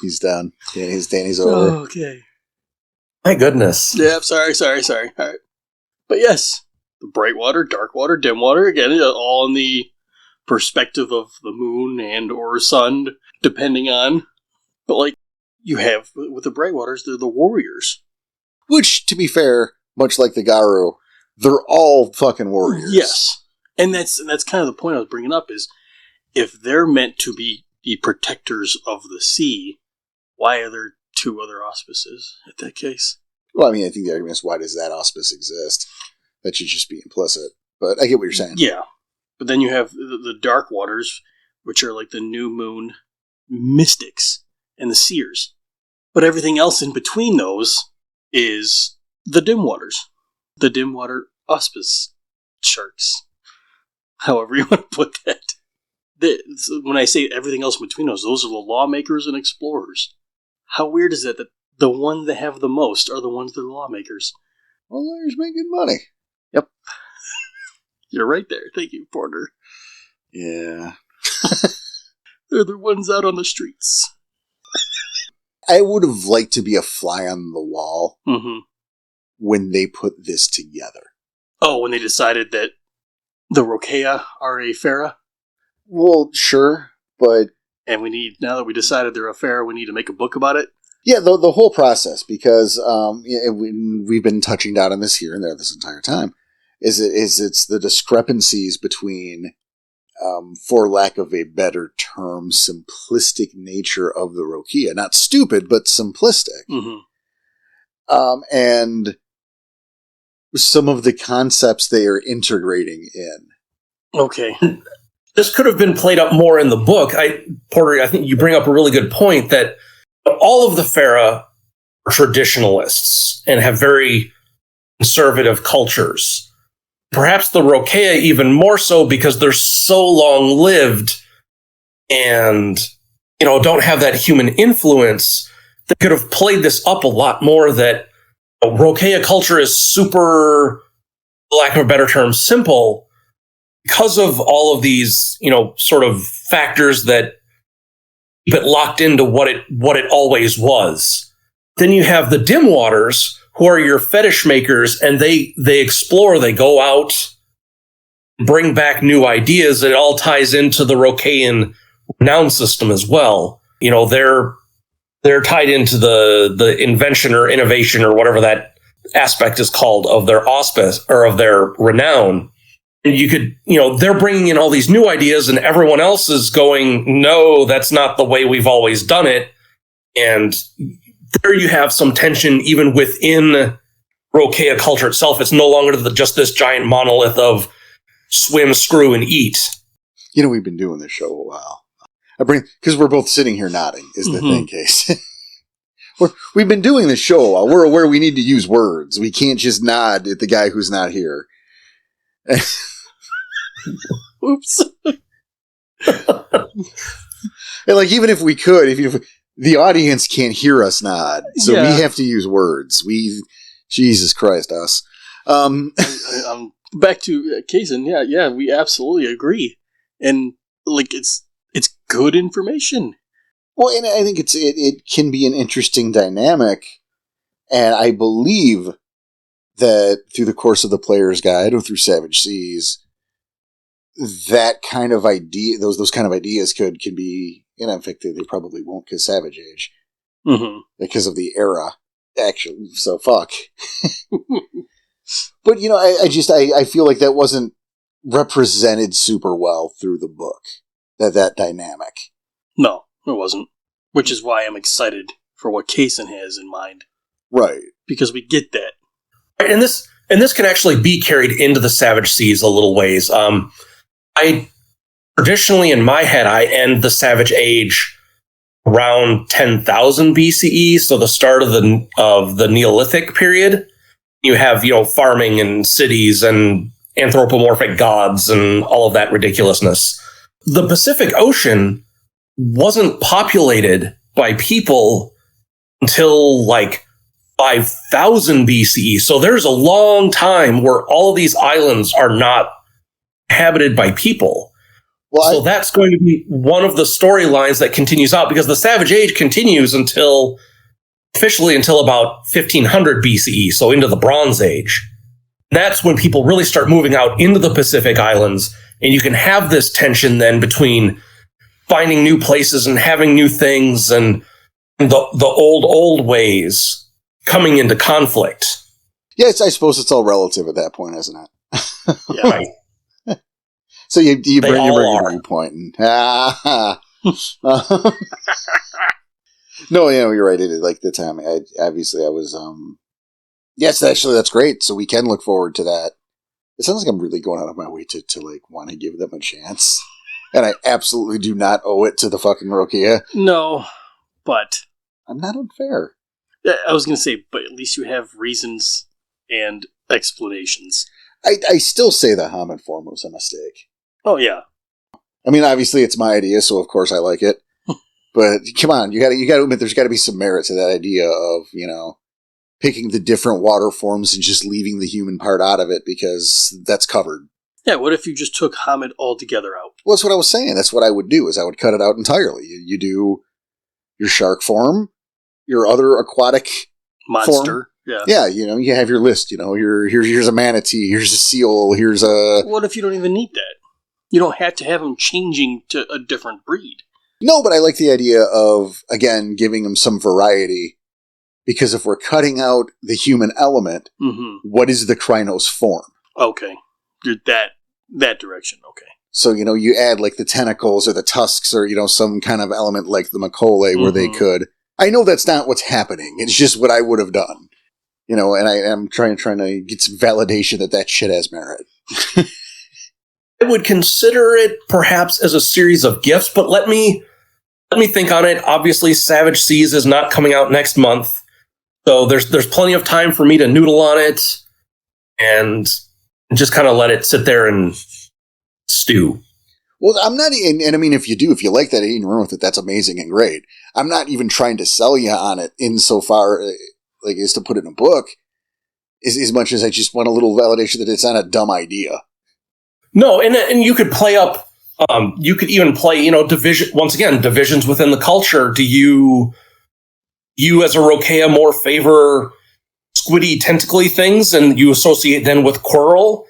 He's done. Danny's over. Okay. My goodness. Yeah, sorry. All right. But yes, the bright water, dark water, dim water, again, all in the perspective of the moon and or sun, depending on. But, like, you have, with the bright waters, they're the warriors. Which, to be fair, much like the Garu, they're all fucking warriors. Yes. And that's kind of the point I was bringing up, is if they're meant to be the protectors of the sea, why are there 2 other auspices in that case? Well, I mean, I think the argument is, why does that auspice exist? That should just be implicit. But I get what you're saying. Yeah. But then you have the dark waters, which are like the new moon mystics and the seers. But everything else in between those is the dim waters. The dim water auspice sharks. However you want to put that. when I say everything else in between those are the lawmakers and explorers. How weird is it that the ones that have the most are the ones that are lawmakers? Well, lawyers make good money. Yep. You're right there. Thank you, Porter. Yeah. They're the ones out on the streets. I would have liked to be a fly on the wall when they put this together. Oh, when they decided that the Rokea are a Farah? Well, sure, but... And now that we decided they're a Farah, we need to make a book about it? Yeah, the whole process, because we've been touching down on this here and there this entire time, it's the discrepancies between, for lack of a better term, simplistic nature of the Rokea. Not stupid, but simplistic. And some of the concepts they are integrating in. Okay. This could have been played up more in the book. Porter, I think you bring up a really good point that all of the Farah are traditionalists and have very conservative cultures. Perhaps the Rokea even more so because they're so long-lived and, don't have that human influence. They could have played this up a lot more that Rokea culture is super, for lack of a better term, simple because of all of these, sort of factors that keep it locked into what it always was. Then you have the Dim Waters, who are your fetish makers, and they explore, they go out, bring back new ideas. It all ties into the Rokean renown system as well. They're tied into the invention or innovation or whatever that aspect is called of their auspice or of their renown. And you could, they're bringing in all these new ideas and everyone else is going, no, that's not the way we've always done it. And there you have some tension even within Rokea culture itself. It's no longer just this giant monolith of swim, screw, and eat. We've been doing this show a while. Because we're both sitting here nodding, is the thing, Case. We've been doing this show a while. We're aware we need to use words. We can't just nod at the guy who's not here. Oops. And even if we could, if the audience can't hear us nod, so we have to use words. Jesus Christ, us. I'm back to Cason. Yeah, we absolutely agree, and it's good information. Well, and I think it can be an interesting dynamic, and I believe that through the course of the Player's Guide or through Savage Seas, that kind of idea, those kind of ideas can be, in fact, they probably won't because Savage Age, because of the era, actually. So fuck. But I feel like that wasn't represented super well through the book. That dynamic. No, it wasn't. Which is why I'm excited for what Cason has in mind. Right. Because we get that. And this can actually be carried into the Savage Seas a little ways. I traditionally, in my head, I end the Savage Age around 10,000 BCE, so the start of the Neolithic period. You have, farming and cities and anthropomorphic gods and all of that ridiculousness. The Pacific Ocean wasn't populated by people until 5,000 BCE. So there's a long time where all of these islands are not inhabited by people. So that's going to be one of the storylines that continues out because the Savage Age continues officially until about 1500 BCE, so into the Bronze Age. That's when people really start moving out into the Pacific Islands, and you can have this tension then between finding new places and having new things and the old ways coming into conflict. Yeah, I suppose it's all relative at that point, isn't it? Yeah. Right. So you bring a new point. No, you're right. The time. I was. Yes, actually, that's great. So we can look forward to that. It sounds like I'm really going out of my way to want to give them a chance, and I absolutely do not owe it to the fucking Rokea. No, but I'm not unfair. I was going to say, but at least you have reasons and explanations. I still say the Hamid form was a mistake. Oh yeah, I mean, obviously it's my idea, so of course I like it. But come on, you got to admit there's got to be some merit to that idea of, picking the different water forms and just leaving the human part out of it because that's covered. Yeah, what if you just took Hamid altogether out? Well, that's what I was saying. That's what I would do, is I would cut it out entirely. You do your shark form, your other aquatic monster. Form. Yeah, you have your list. Here's a manatee, here's a seal, here's a... What if you don't even need that? You don't have to have them changing to a different breed. No, but I like the idea of, again, giving them some variety. Because if we're cutting out the human element, what is the Krynos form? Okay. You're that direction, okay. So, you add like the tentacles or the tusks or, some kind of element like the Macaulay where they could. I know that's not what's happening. It's just what I would have done. And I am trying to get some validation that shit has merit. I would consider it perhaps as a series of gifts, but let me think on it. Obviously, Savage Seas is not coming out next month. So there's plenty of time for me to noodle on it and just kind of let it sit there and stew. Well, I'm not, and I mean, if you like that and run with it, that's amazing and great. I'm not even trying to sell you on it insofar like as to put it in a book, as much as I just want a little validation that it's not a dumb idea. No, and you could play up. You could even play, divisions within the culture. Do you as a Rokea more favor squiddy, tentacly things and you associate then with coral?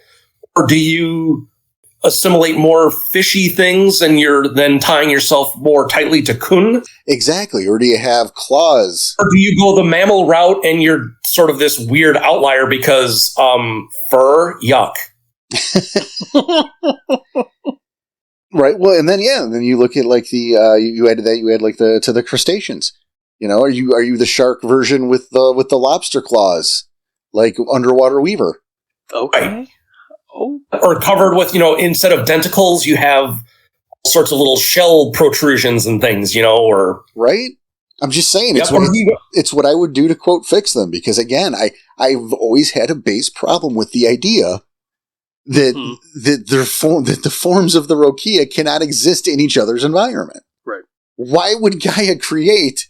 Or do you assimilate more fishy things and you're then tying yourself more tightly to kun? Exactly. Or do you have claws? Or do you go the mammal route and you're sort of this weird outlier because fur? Yuck. Right. Well, and then you look at like the you added like to the crustaceans. Are you the shark version with the lobster claws, like underwater weaver? Okay. Oh. Or covered with, instead of tentacles, you have all sorts of little shell protrusions and things, or right. I'm just saying it's what I would do to quote fix them, because again, I've always had a base problem with the idea that that the forms of the Rokea cannot exist in each other's environment. Right. Why would Gaia create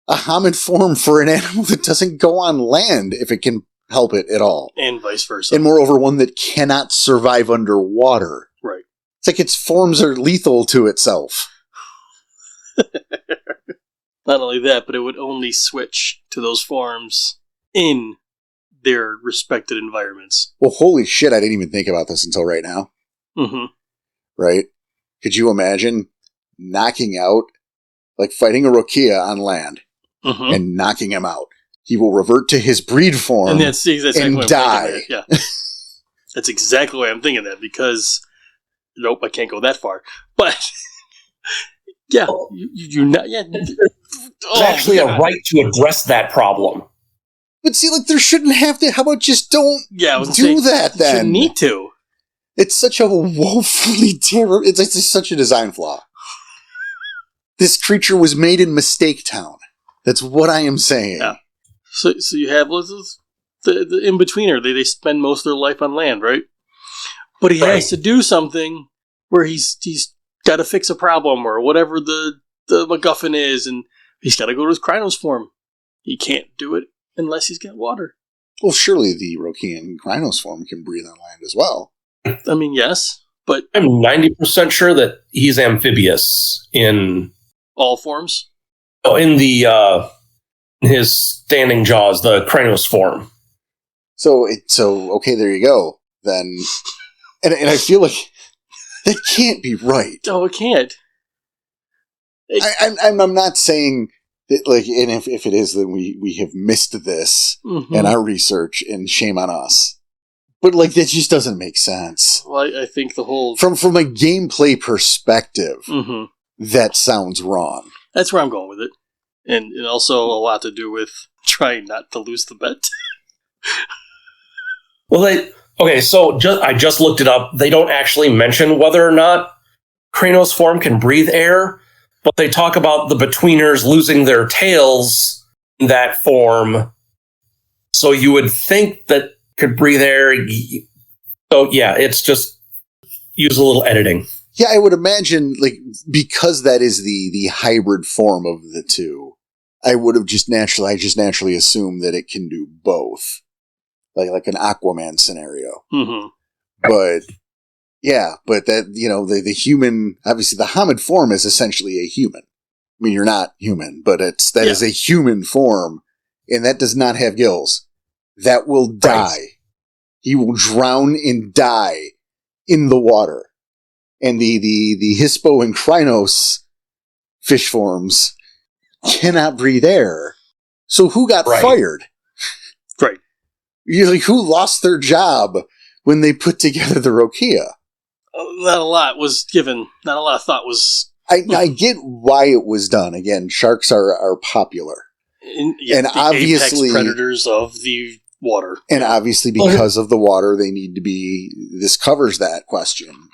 a Hamid form for an animal that doesn't go on land if it can help it at all? And vice versa. And moreover, one that cannot survive underwater. Right. It's like its forms are lethal to itself. Not only that, but it would only switch to those forms in their respected environments. Well, holy shit, I didn't even think about this until right now. Mm-hmm. Right? Could you imagine knocking out, like fighting a Rokea on land and knocking him out? He will revert to his breed form and that's exactly and die. Yeah. That's exactly why I'm thinking that, because nope, I can't go that far. But yeah, you not. Yeah, there's actually a right to address that problem. But see, like, there shouldn't have to. How about just don't do that then? You shouldn't need to. It's such a woefully terrible. It's such a design flaw. This creature was made in Mistake Town. That's what I am saying. Yeah. So you have the in-betweener. They spend most of their life on land, right? But he has to do something where he's got to fix a problem or whatever the MacGuffin is, and he's got to go to his Krynos form. He can't do it unless he's got water. Well, surely the Rokean Krynos form can breathe on land as well. I mean, yes, but I'm 90% sure that he's amphibious in all forms. Oh, in the his standing jaws, the Krynos form. So okay, there you go. Then, and I feel like that can't be right. Oh, it can't. I'm not saying that, like, and if it is, then we have missed this in our research, and shame on us. But like, that just doesn't make sense. Well, I think the whole from a gameplay perspective, that sounds wrong. That's where I'm going with it, and also a lot to do with trying not to lose the bet. Well, so I just looked it up. They don't actually mention whether or not Krynos form can breathe air, but they talk about the betweeners losing their tails in that form. So you would think that could breathe air. So yeah, it's just use a little editing. Yeah, I would imagine, like, because that is the hybrid form of the two, I just naturally assumed that it can do both. Like an Aquaman scenario. Mm-hmm. But, yeah, but that, the human, obviously the Hamid form is essentially a human. I mean, you're not human, but that is a human form, and that does not have gills. That will die. Right. He will drown and die in the water. And the Hispo and Krynos fish forms cannot breathe air. So who got fired? Right. Like, who lost their job when they put together the Rokea? Not a lot was given. Not a lot of thought was... I get why it was done. Again, sharks are popular. And the obviously... apex predators of the water. And obviously because of the water, they need to be... This covers that question.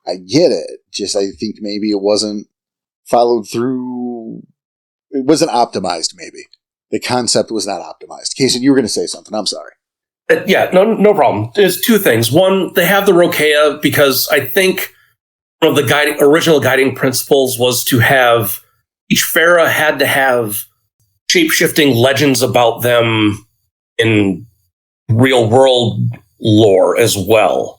I get it. Just, I think maybe it wasn't followed through. It wasn't optimized, maybe. The concept was not optimized. Cason, you were going to say something. I'm sorry. Yeah, no problem. There's two things. One, they have the Rokea because I think one of the original guiding principles was to have each Pharaoh had to have shape-shifting legends about them in real-world lore as well.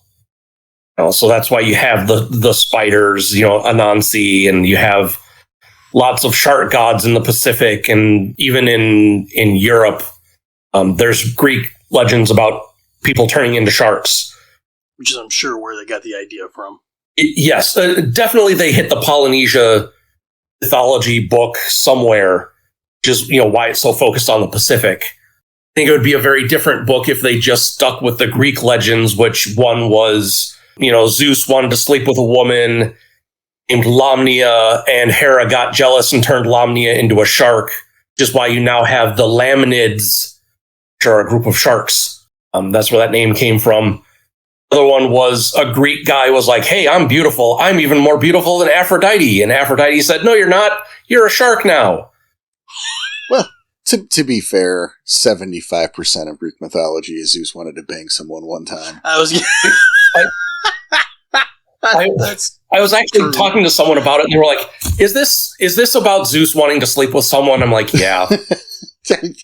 So that's why you have the spiders, Anansi, and you have lots of shark gods in the Pacific, and even in Europe, there's Greek legends about people turning into sharks. Which is, I'm sure, where they got the idea from. Yes, definitely they hit the Polynesia mythology book somewhere, just why it's so focused on the Pacific. I think it would be a very different book if they just stuck with the Greek legends, which one was... Zeus wanted to sleep with a woman named Lamnia, and Hera got jealous and turned Lamnia into a shark, which is why you now have the Laminids, which are a group of sharks. That's where that name came from. The other one was a Greek guy was like, hey, I'm beautiful. I'm even more beautiful than Aphrodite. And Aphrodite said, no, you're not. You're a shark now. Well, to be fair, 75% of Greek mythology is Zeus wanted to bang someone one time. I was actually talking to someone about it, and they were like, is this about Zeus wanting to sleep with someone? I'm like, yeah. It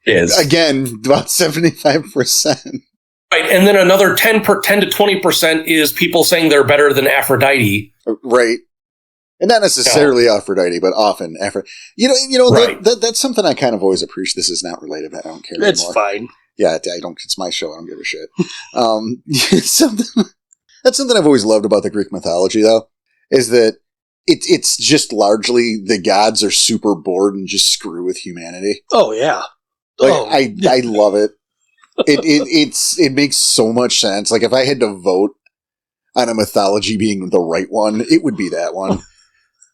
is. Again, about 75%. Right, and then another 10 to 20% is people saying they're better than Aphrodite. Right. And not necessarily Aphrodite, but often Aphrodite. Right. That's something I kind of always appreciate. This is not related, but I don't care anymore. It's fine. Yeah, it's my show. I don't give a shit. That's something I've always loved about the Greek mythology, though, is that it's just largely the gods are super bored and just screw with humanity. Oh, yeah. I love it. It makes so much sense. Like, if I had to vote on a mythology being the right one, it would be that one.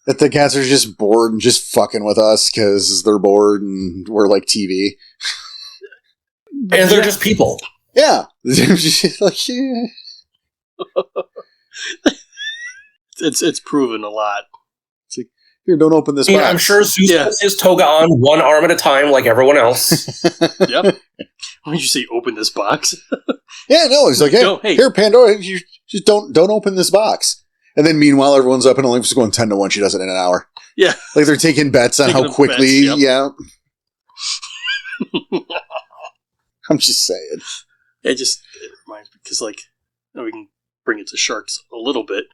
That the gods are just bored and just fucking with us because they're bored and we're like TV. And they're just people. Yeah. Just like, yeah. It's proven a lot. It's like, here, don't open this box. I'm sure Zeus puts his toga on one arm at a time like everyone else. Yep. Why did you say open this box? Yeah, no, he's like, hey, here, Pandora, you just don't open this box. And then meanwhile, everyone's up and Olympus is going 10-1. She does it in an hour. Yeah. Like they're taking bets on how quickly, yeah. I'm just saying. It reminds me, because, we can bring it to sharks a little bit.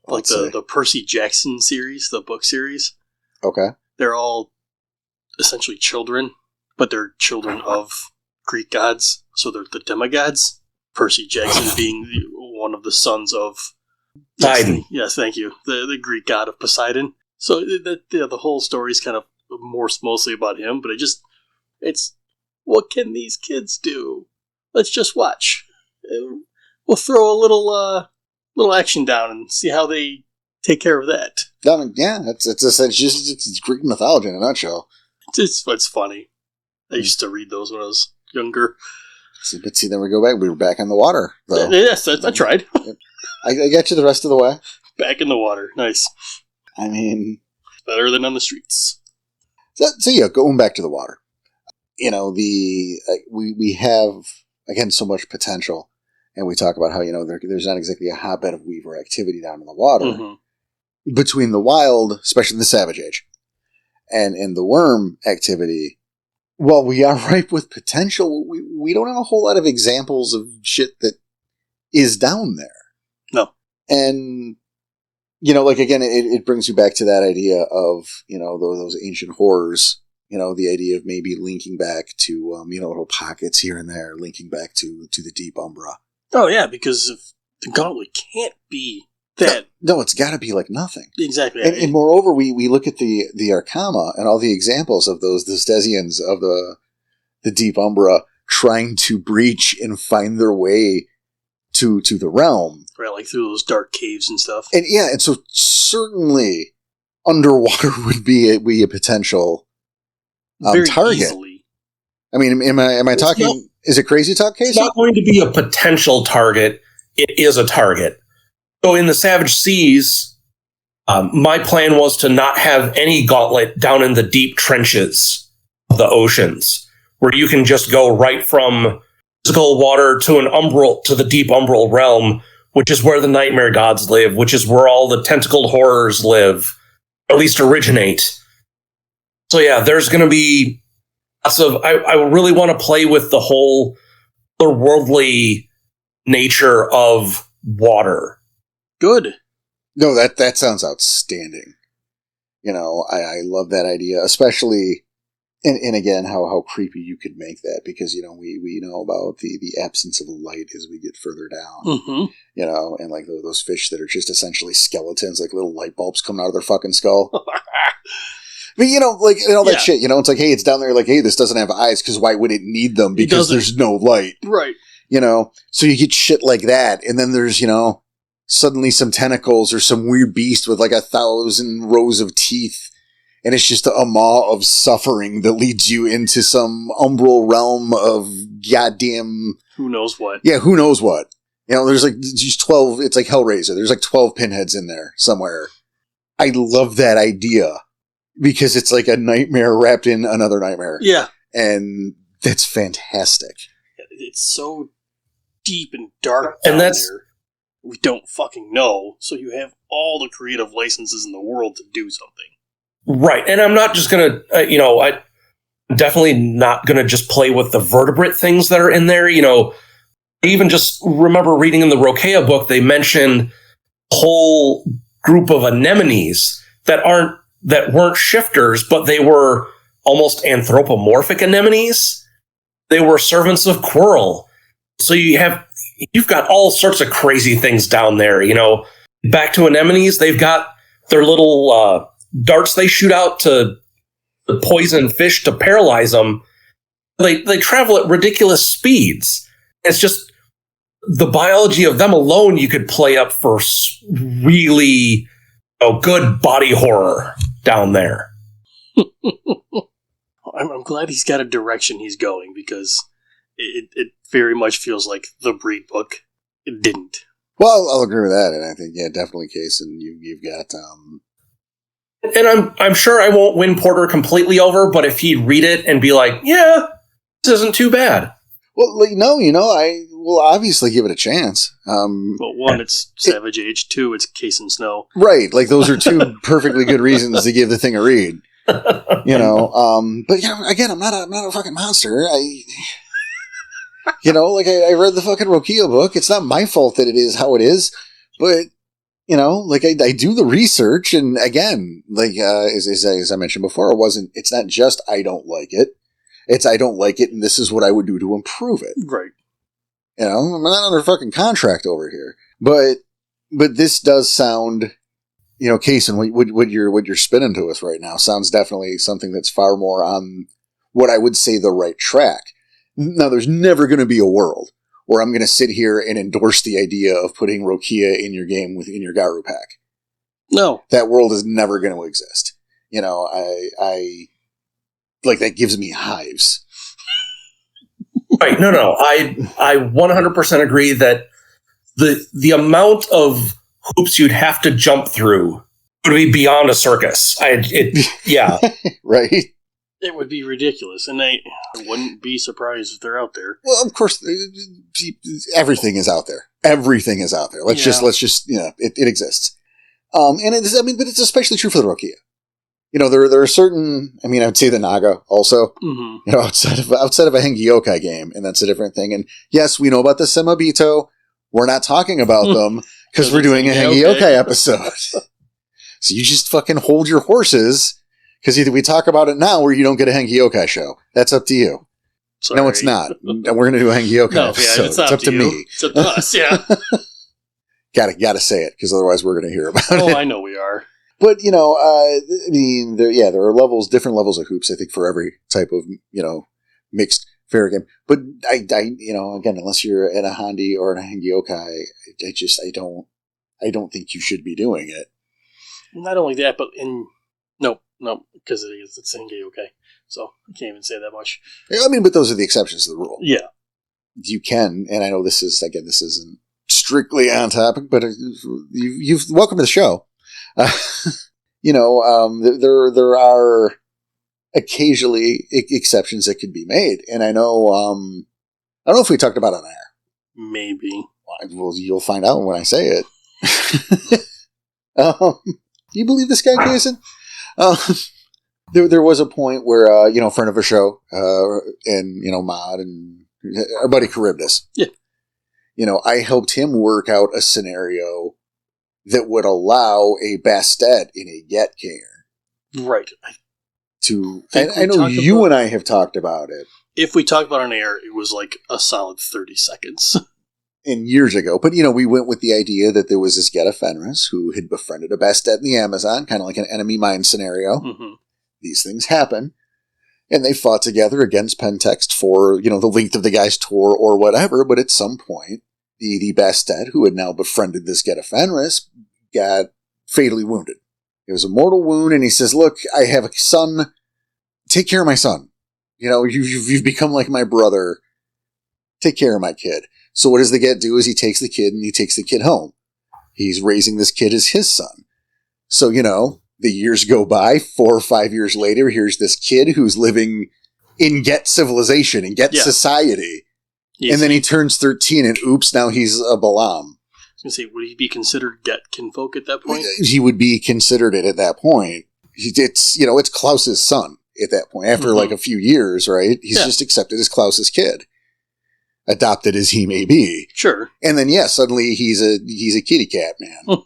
Like the Percy Jackson series, the book series. Okay. They're all essentially children, but they're children of Greek gods, so they're the demigods. Percy Jackson being one of the sons of Poseidon. Yes, thank you. The Greek god of Poseidon. So the whole story is kind of mostly about him, but it's what can these kids do? Let's just watch. We'll throw a little action down and see how they take care of that. Yeah, it's Greek mythology in a nutshell. It's funny. I used to read those when I was younger. But see, then we go back. We were back in the water, though. Yes, I tried. I got you the rest of the way. Back in the water. Nice. I mean... better than on the streets. So yeah, going back to the water. We have, again, so much potential. and we talk about how, there's not exactly a hotbed of Weaver activity down in the water. Mm-hmm. Between the wild, especially the Savage Age, and the worm activity, while we are ripe with potential, we don't have a whole lot of examples of shit that is down there. No. And, again, it brings you back to that idea of, those ancient horrors, the idea of maybe linking back to, little pockets here and there, linking back to the Deep Umbra. Oh, yeah, because if the gauntlet can't be that. No, it's got to be like nothing. Exactly. And moreover, we look at the Arcama and all the examples of those Destesians of the Deep Umbra trying to breach and find their way to the realm. Right, like through those dark caves and stuff. And so certainly underwater would be a potential Very target. Easily. I mean, am I talking? Is it crazy talk, Cason? It's not going to be a potential target. It is a target. So in the Savage Seas, my plan was to not have any gauntlet down in the deep trenches of the oceans, where you can just go right from physical water to the deep umbral realm, which is where the nightmare gods live, which is where all the tentacled horrors live, or at least originate. So yeah, there's going to be lots of. I really want to play with the whole otherworldly nature of water. Good. No, that sounds outstanding. I love that idea, especially, and again, how creepy you could make that, because, we know about the absence of light as we get further down, Mm-hmm. And like those fish that are just essentially skeletons, like little light bulbs coming out of their fucking skull. But, that shit, it's like, hey, it's down there, like, hey, this doesn't have eyes, because why would it need them? Because there's no light. Right. So you get shit like that, and then there's, suddenly some tentacles or some weird beast with like 1,000 rows of teeth, and it's just a maw of suffering that leads you into some umbral realm of goddamn... Who knows what. Yeah, who knows what. There's like just 12... It's like Hellraiser. There's like 12 pinheads in there somewhere. I love that idea, because it's like a nightmare wrapped in another nightmare. Yeah. And that's fantastic. It's so deep and dark And down that's... there. We don't fucking know, so you have all the creative licenses in the world to do something. Right, and I'm not just going to, I'm definitely not going to just play with the vertebrate things that are in there. I even just remember reading in the Rokea book, they mention a whole group of anemones that weren't shifters, but they were almost anthropomorphic anemones. They were servants of Quirrell. So you've got all sorts of crazy things down there. Back to anemones, they've got their little darts they shoot out to poison fish to paralyze them. They travel at ridiculous speeds. It's just the biology of them alone you could play up for really good body horror down there. I'm glad he's got a direction he's going, because it very much feels like the Breed book. It didn't. Well, I'll agree with that, and I think, yeah, definitely, Cason, you've got... And I'm sure I won't win Porter completely over, but if he'd read it and be like, yeah, this isn't too bad. Well, I will obviously give it a chance. Well, one, it's Savage Age. Two, it's Cason Snow. Right, like those are two perfectly good reasons to give the thing a read. But again, I'm not a fucking monster. I read the fucking Rokea book. It's not my fault that it is how it is, but I do the research, and again, as I mentioned before, it's not just I don't like it. It's I don't like it, and this is what I would do to improve it. Right. I'm not under fucking contract over here. But this does sound, Cason, what you're spinning to us right now sounds definitely something that's far more on what I would say the right track. Now, there's never going to be a world where I'm going to sit here and endorse the idea of putting Rokea in your game within your Garu pack. No. That world is never going to exist. I that gives me hives. Right. No. I 100% agree that the amount of hoops you'd have to jump through would be beyond a circus. Yeah. Right. It would be ridiculous, and I wouldn't be surprised if they're out there. Well, of course, everything is out there. Everything is out there. Let's just, it exists. And it's, but it's especially true for the Rokea. There are certain, I would say the Naga also, outside of a Hengi Yokai game, and that's a different thing. And yes, we know about the Semabito. We're not talking about them because we're doing a Hengi Yokai episode. So you just fucking hold your horses. Because either we talk about it now or you don't get a Hengi Yokai show. That's up to you. Sorry. No, it's not. And we're going to do a Hengi Yokai episode. It's up to me. It's up to us, yeah. Gotta say it, because otherwise we're going to hear about it. Oh, I know we are. But, there are different levels of hoops, I think, for every type of, mixed fair game. But, again, unless you're at a Handi or a Hengi Yokai, I don't think you should be doing it. Not only that, but No, because it's Hengi Yokai. So I can't even say that much. But those are the exceptions to the rule. Yeah. You can, and I know this isn't strictly on topic, but you've welcome to the show. There are occasionally exceptions that can be made, and I know, I don't know if we talked about it on air. Maybe. Well, you'll find out when I say it. Do you believe this guy, Cason? There was a point where, a friend of a show, and, Mod and our buddy Charybdis. Yeah. I helped him work out a scenario that would allow a Bastet in a Get Kinger. Right. I know you and I have talked about it. If we talked about it on air, it was like a solid 30 seconds. And years ago. But, we went with the idea that there was this Geta Fenris who had befriended a Bastet in the Amazon, kind of like an enemy mine scenario. Mm-hmm. These things happen. And they fought together against Pentext for, the length of the guy's tour or whatever. But at some point, the Bastet, who had now befriended this Geta Fenris, got fatally wounded. It was a mortal wound, and he says, "Look, I have a son. Take care of my son. You've become like my brother. Take care of my kid." So what does the Get do is he takes the kid and he takes the kid home. He's raising this kid as his son. So, the years go by, 4 or 5 years later, here's this kid who's living in Get civilization, in Get society. Yes. And then he turns 13 and oops, now he's a Balam. I was going to say, would he be considered Get kinfolk at that point? He would be considered it at that point. It's Klaus's son at that point. After like a few years, right? He's just accepted as Klaus's kid. Adopted as he may be. Sure. And then, suddenly he's a kitty cat man.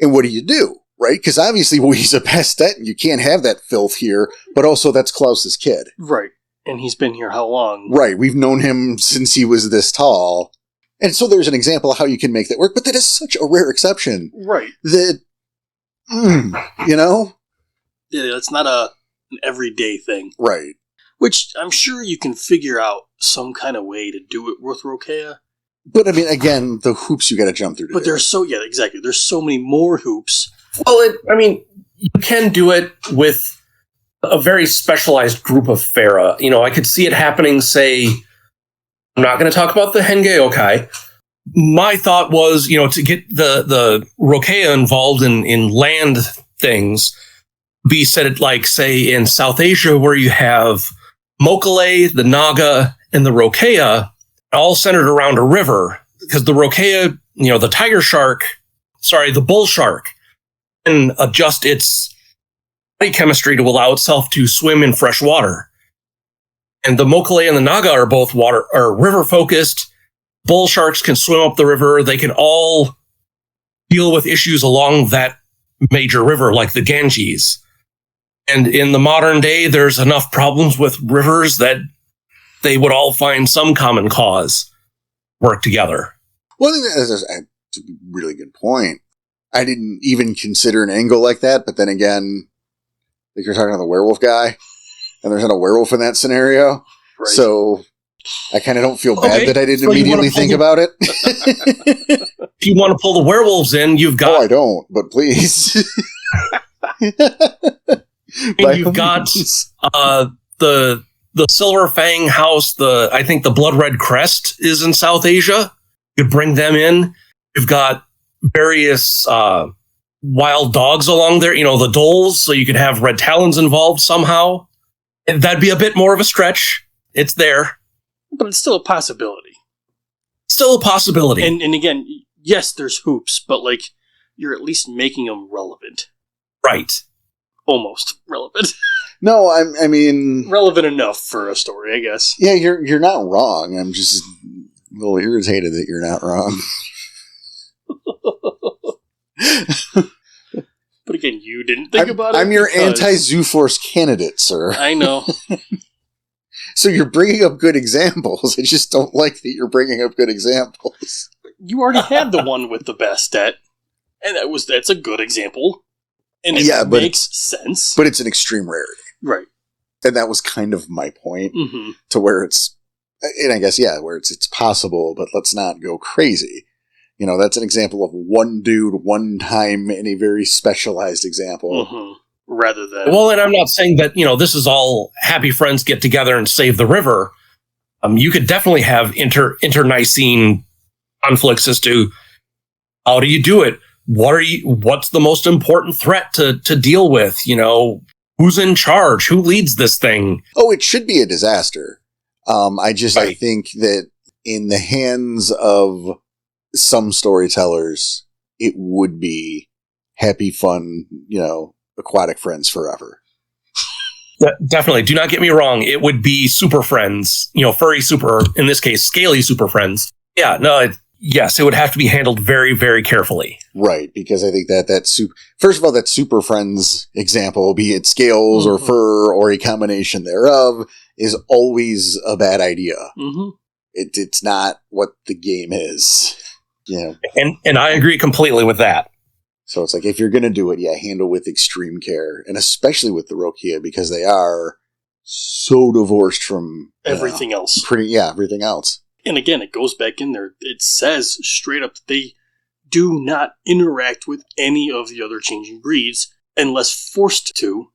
And what do? Right? Because obviously, he's a Bastet, and you can't have that filth here, but also that's Klaus's kid. Right. And he's been here how long? Right. We've known him since he was this tall. And so there's an example of how you can make that work, but that is such a rare exception. Right. That, Yeah, it's not an everyday thing. Right. Which I'm sure you can figure out some kind of way to do it with Rokea. But, again, the hoops you got to jump through. But there's exactly. There's so many more hoops. Well, you can do it with a very specialized group of Pharah. I could see it happening, say, I'm not going to talk about the Hengi Yokai. My thought was, to get the Rokea involved in land things, be said like, say, in South Asia, where you have Mokale, the Naga, and the Rokea, all centered around a river. Because the Rokea, the bull shark, can adjust its body chemistry to allow itself to swim in fresh water. And the Mokale and the Naga are both river focused. Bull sharks can swim up the river. They can all deal with issues along that major river, like the Ganges. And in the modern day, there's enough problems with rivers that they would all find some common cause, work together. Well, I think that's a really good point. I didn't even consider an angle like that, but then again, like you're talking about the werewolf guy, and there's not a werewolf in that scenario, right. So I kind of don't feel bad that I didn't immediately think about it. If you want to pull the werewolves in, you've got... Oh, I don't, but please. You've got the Silver Fang house, I think the Blood Red Crest is in South Asia. You bring them in. You've got various wild dogs along there, the doles, so you could have red talons involved somehow. And that'd be a bit more of a stretch. It's there. But it's still a possibility. Still a possibility. And again, yes, there's hoops, but like, you're at least making them relevant. Right. Almost relevant. No, I mean... relevant enough for a story, I guess. Yeah, you're not wrong. I'm just a little irritated that you're not wrong. But again, you didn't think about it. I'm your anti-Zoo Force candidate, sir. I know. So you're bringing up good examples. I just don't like that you're bringing up good examples. You already had the one with the Bastet, and that's a good example. And it makes sense. But it's an extreme rarity. Right. And that was kind of my point, to where it's, and I guess, where it's possible, but let's not go crazy. That's an example of one dude, one time, in a very specialized example. Rather than... Well, and I'm not saying that, this is all happy friends get together and save the river. You could definitely have internecine conflicts as to how do you do it? What's the most important threat to deal with? Who's in charge? Who leads this thing? Oh, it should be a disaster. I think that in the hands of some storytellers, it would be happy, fun, aquatic friends forever. Definitely. Do not get me wrong. It would be super friends, furry super, in this case, scaly super friends. Yeah, no, yes, it would have to be handled very, very carefully. Right, because I think first of all, that super friends example, be it scales or fur or a combination thereof, is always a bad idea. It's not what the game is. And I agree completely with that. So it's like, if you're going to do it, handle with extreme care, and especially with the Rokea, because they are so divorced from everything else. Everything else. And again, it goes back in there. It says straight up that they do not interact with any of the other changing breeds unless forced to.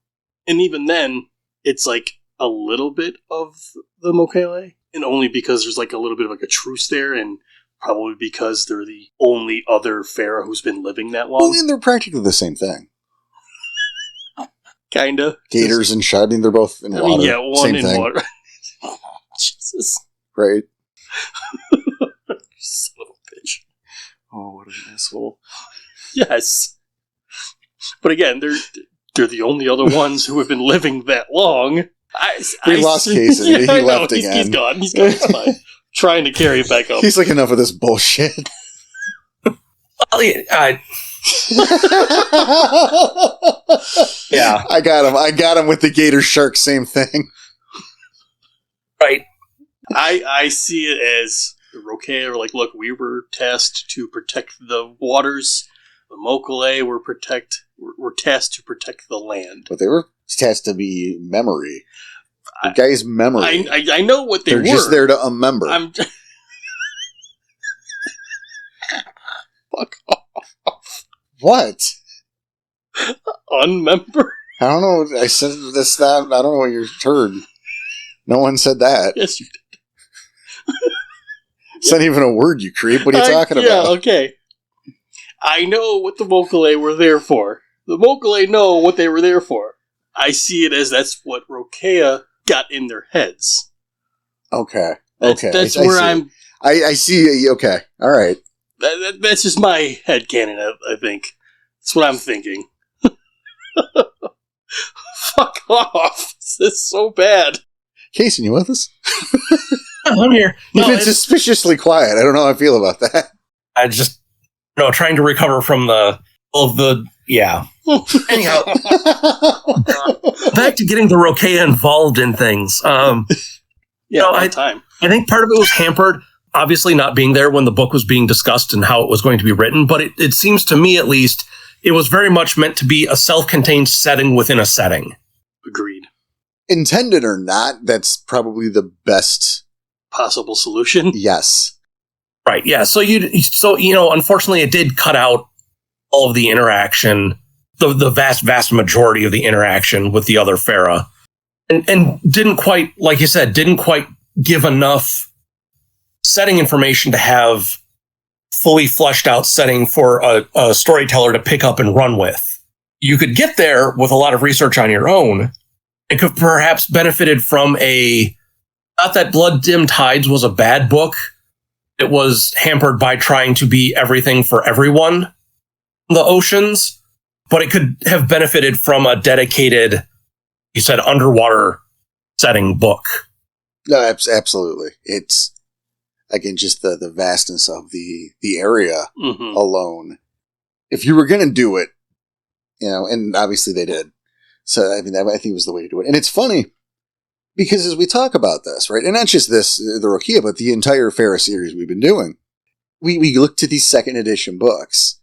And even then, it's like a little bit of the Mokele, and only because there's like a little bit of like a truce there, and probably because they're the only other Pharaoh who's been living that long. Well, and they're practically the same thing. Kinda. Gators and shad, they're both in water. One same in thing. water. Jesus. Right. Son of a bitch. Oh, what an asshole. Yes. But again, they're the only other ones who have been living that long. We lost Cason. He left again. He's gone. It's fine. Trying to carry it back up. He's like, enough of this bullshit. Yeah. I got him with the gator shark, same thing. Right. I see it as the Rokea are like, look, we were tasked to protect the waters. The Mokele were tasked to protect the land. But they were tasked to be memory. The guy's memory. I know what they're just there to remember. Fuck off. What? Unmember? I don't know. I said this, that. I don't know what you heard. No one said that. Yes, you did. It's not even a word, you creep. What are you talking about? Yeah, okay. I know what the Mokele were there for. The Mokele know what they were there for. I see it as that's what Rokea got in their heads. Okay. That's where I'm... I see. Okay. All right. That's just my headcanon, I think. That's what I'm thinking. Fuck off. This is so bad. Cason, you with us? I'm here. You've been suspiciously quiet. I don't know how I feel about that. I just, trying to recover from yeah. Anyhow, back to getting the Rokea involved in things. Time. I think part of it was hampered, obviously not being there when the book was being discussed and how it was going to be written, but it seems to me, at least, it was very much meant to be a self-contained setting within a setting. Agreed. Intended or not, that's probably the best possible solution. Yes. Right. Yeah. So unfortunately, it did cut out all of the interaction, the vast majority of the interaction with the other Pharaoh, and didn't quite, like you said, give enough setting information to have fully fleshed out setting for a storyteller to pick up and run with. You could get there with a lot of research on your own. It could perhaps benefited from not that Blood Dim Tides was a bad book. It was hampered by trying to be everything for everyone in the oceans, but it could have benefited from a dedicated, you said, underwater setting book. No, absolutely. It's, again, just the vastness of the area alone. If you were going to do it, and obviously they did. So, I mean, I think it was the way to do it. And it's funny, because as we talk about this, right, and not just this, the Rokea, but the entire Farah series we've been doing, we look to these second edition books,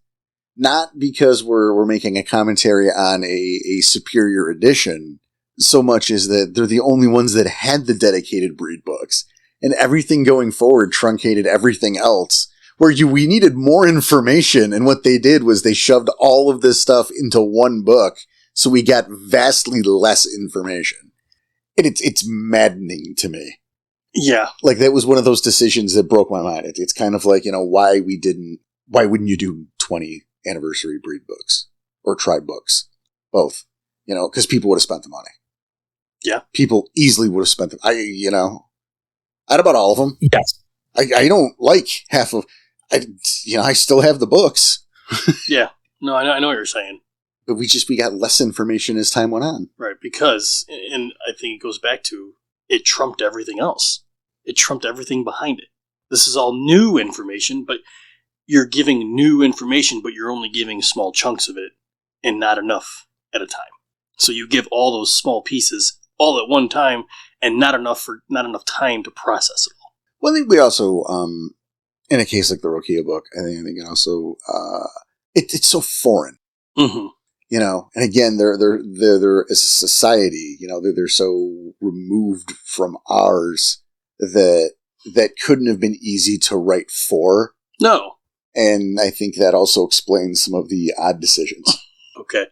not because we're making a commentary on a superior edition, so much as that they're the only ones that had the dedicated breed books, and everything going forward truncated everything else, where we needed more information, and what they did was they shoved all of this stuff into one book, so we got vastly less information. And it's maddening to me. Yeah. Like, that was one of those decisions that broke my mind. It's kind of like, why wouldn't you do 20 anniversary breed books? Or tribe books? Both. Because people would have spent the money. Yeah. People easily would have spent them. Out about all of them. Yes. I don't like half of, I still have the books. Yeah. No, I know what you're saying. But we got less information as time went on. Right, because, and I think it goes back to, it trumped everything else. It trumped everything behind it. This is all new information, but you're giving new information, but you're only giving small chunks of it, and not enough at a time. So you give all those small pieces all at one time, and not enough time to process it all. Well, I think we also, in a case like the Rokea book, I think it also, it's so foreign. Mm-hmm. And again, they're as a society, they're so removed from ours that couldn't have been easy to write for. No. And I think that also explains some of the odd decisions. Okay.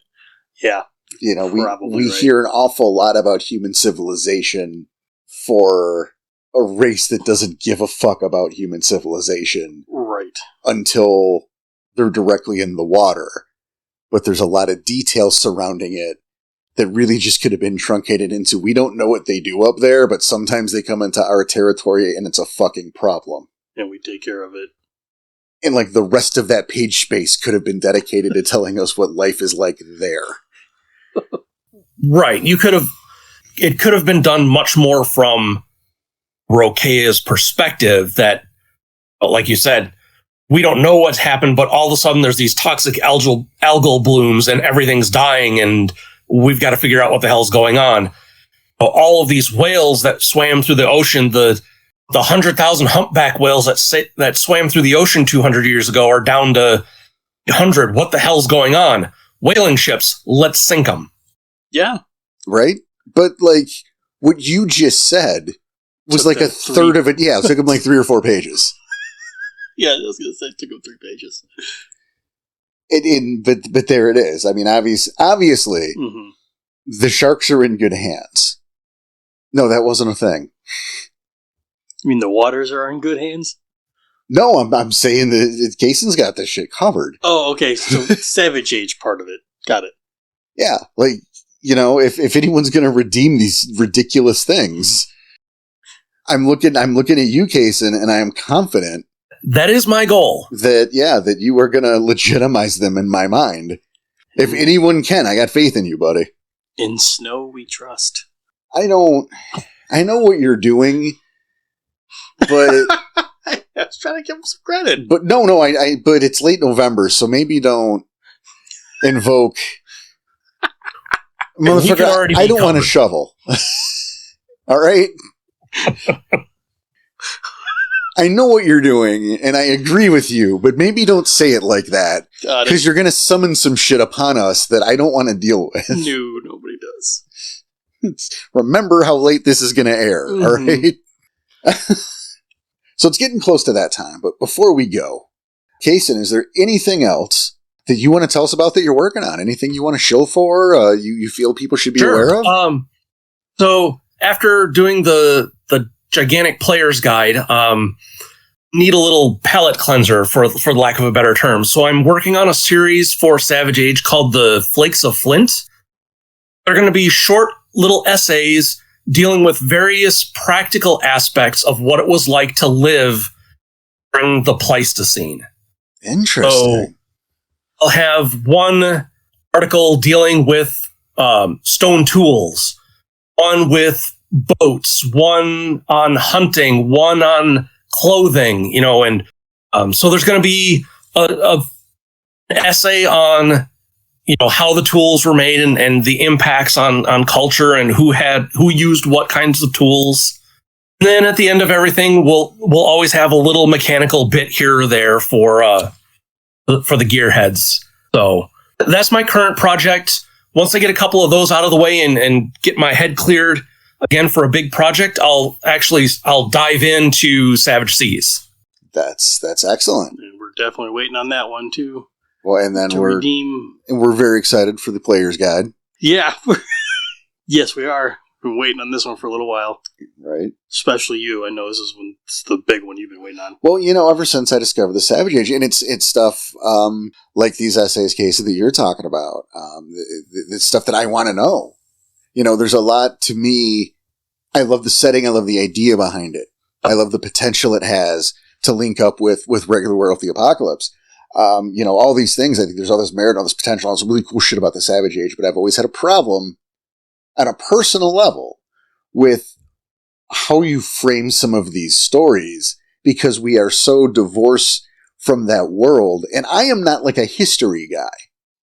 Yeah. We hear an awful lot about human civilization for a race that doesn't give a fuck about human civilization. Right. Until they're directly in the water. But there's a lot of detail surrounding it that really just could have been truncated into, we don't know what they do up there, but sometimes they come into our territory and it's a fucking problem. And we take care of it. And the rest of that page space could have been dedicated to telling us what life is like there. Right. It could have been done much more from Rokea's perspective that, like you said, we don't know what's happened, but all of a sudden there's these toxic algal blooms and everything's dying and we've got to figure out what the hell's going on. All of these whales that swam through the ocean, the 100,000 humpback whales that swam through the ocean 200 years ago are down to 100. What the hell's going on? Whaling ships, let's sink them. Yeah. Right? But what you just said was a third of it. Yeah, it took them 3 or 4 pages. Yeah, I was going to say it took them 3 pages. But there it is. I mean, obviously, the sharks are in good hands. No, that wasn't a thing. You mean the waters are in good hands? No, I'm saying that Cason's got this shit covered. Oh, okay. So Savage Age part of it. Got it. Yeah, if anyone's going to redeem these ridiculous things, I'm looking at you, Cason, and I am confident. That is my goal. That you are going to legitimize them in my mind. If anyone can, I got faith in you, buddy. In Snow we trust. I know what you're doing, but I was trying to give him some credit. But no, but it's late November, so maybe don't invoke. Motherfucker, I don't want to shovel. All right? I know what you're doing, and I agree with you, but maybe don't say it like that. Because you're going to summon some shit upon us that I don't want to deal with. No, nobody does. Remember how late this is going to air, all right? So it's getting close to that time, but before we go, Cason, is there anything else that you want to tell us about that you're working on? Anything you want to show for, you feel people should be aware of? So after doing the gigantic player's guide, need a little palate cleanser, for the lack of a better term. So I'm working on a series for Savage Age called the Flakes of Flint. They're going to be short little essays dealing with various practical aspects of what it was like to live during the Pleistocene. Interesting. So I'll have one article dealing with stone tools, one with boats, one on hunting, one on clothing, and so there's going to be an essay on how the tools were made and the impacts on culture and who used what kinds of tools. And then at the end of everything, we'll always have a little mechanical bit here or there for the gearheads. So that's my current project. Once I get a couple of those out of the way and get my head cleared again for a big project, I'll dive into Savage Seas. That's excellent. And we're definitely waiting on that one too. Well, and then we're very excited for the player's guide. Yeah. Yes, we are. Been waiting on this one for a little while. Right. Especially you. I know this is the big one you've been waiting on. Well, ever since I discovered the Savage Age, and it's stuff like these essays, Casey, that you're talking about. It's stuff that I want to know. There's a lot to me. I love the setting. I love the idea behind it. I love the potential it has to link up with regular War of the Apocalypse. All these things. I think there's all this merit, all this potential, all this really cool shit about the Savage Age, but I've always had a problem at a personal level with how you frame some of these stories, because we are so divorced from that world. And I am not like a history guy.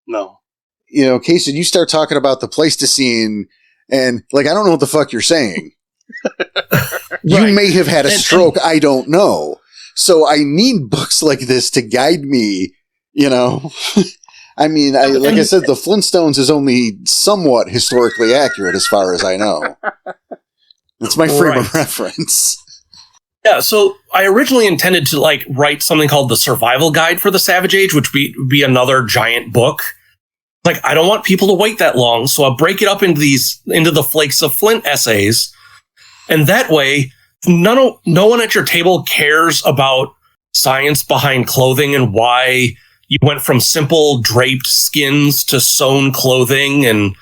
No. Casey, you start talking about the Pleistocene and I don't know what the fuck you're saying. You may have had a stroke. I don't know. So I need books like this to guide me, I mean, like I said, the Flintstones is only somewhat historically accurate as far as I know. It's my frame of reference. Yeah, so I originally intended to write something called the Survival Guide for the Savage Age, which would be another giant book. I don't want people to wait that long, so I'll break it up into the Flakes of Flint essays, and that way, no one at your table cares about science behind clothing and why you went from simple draped skins to sewn clothing and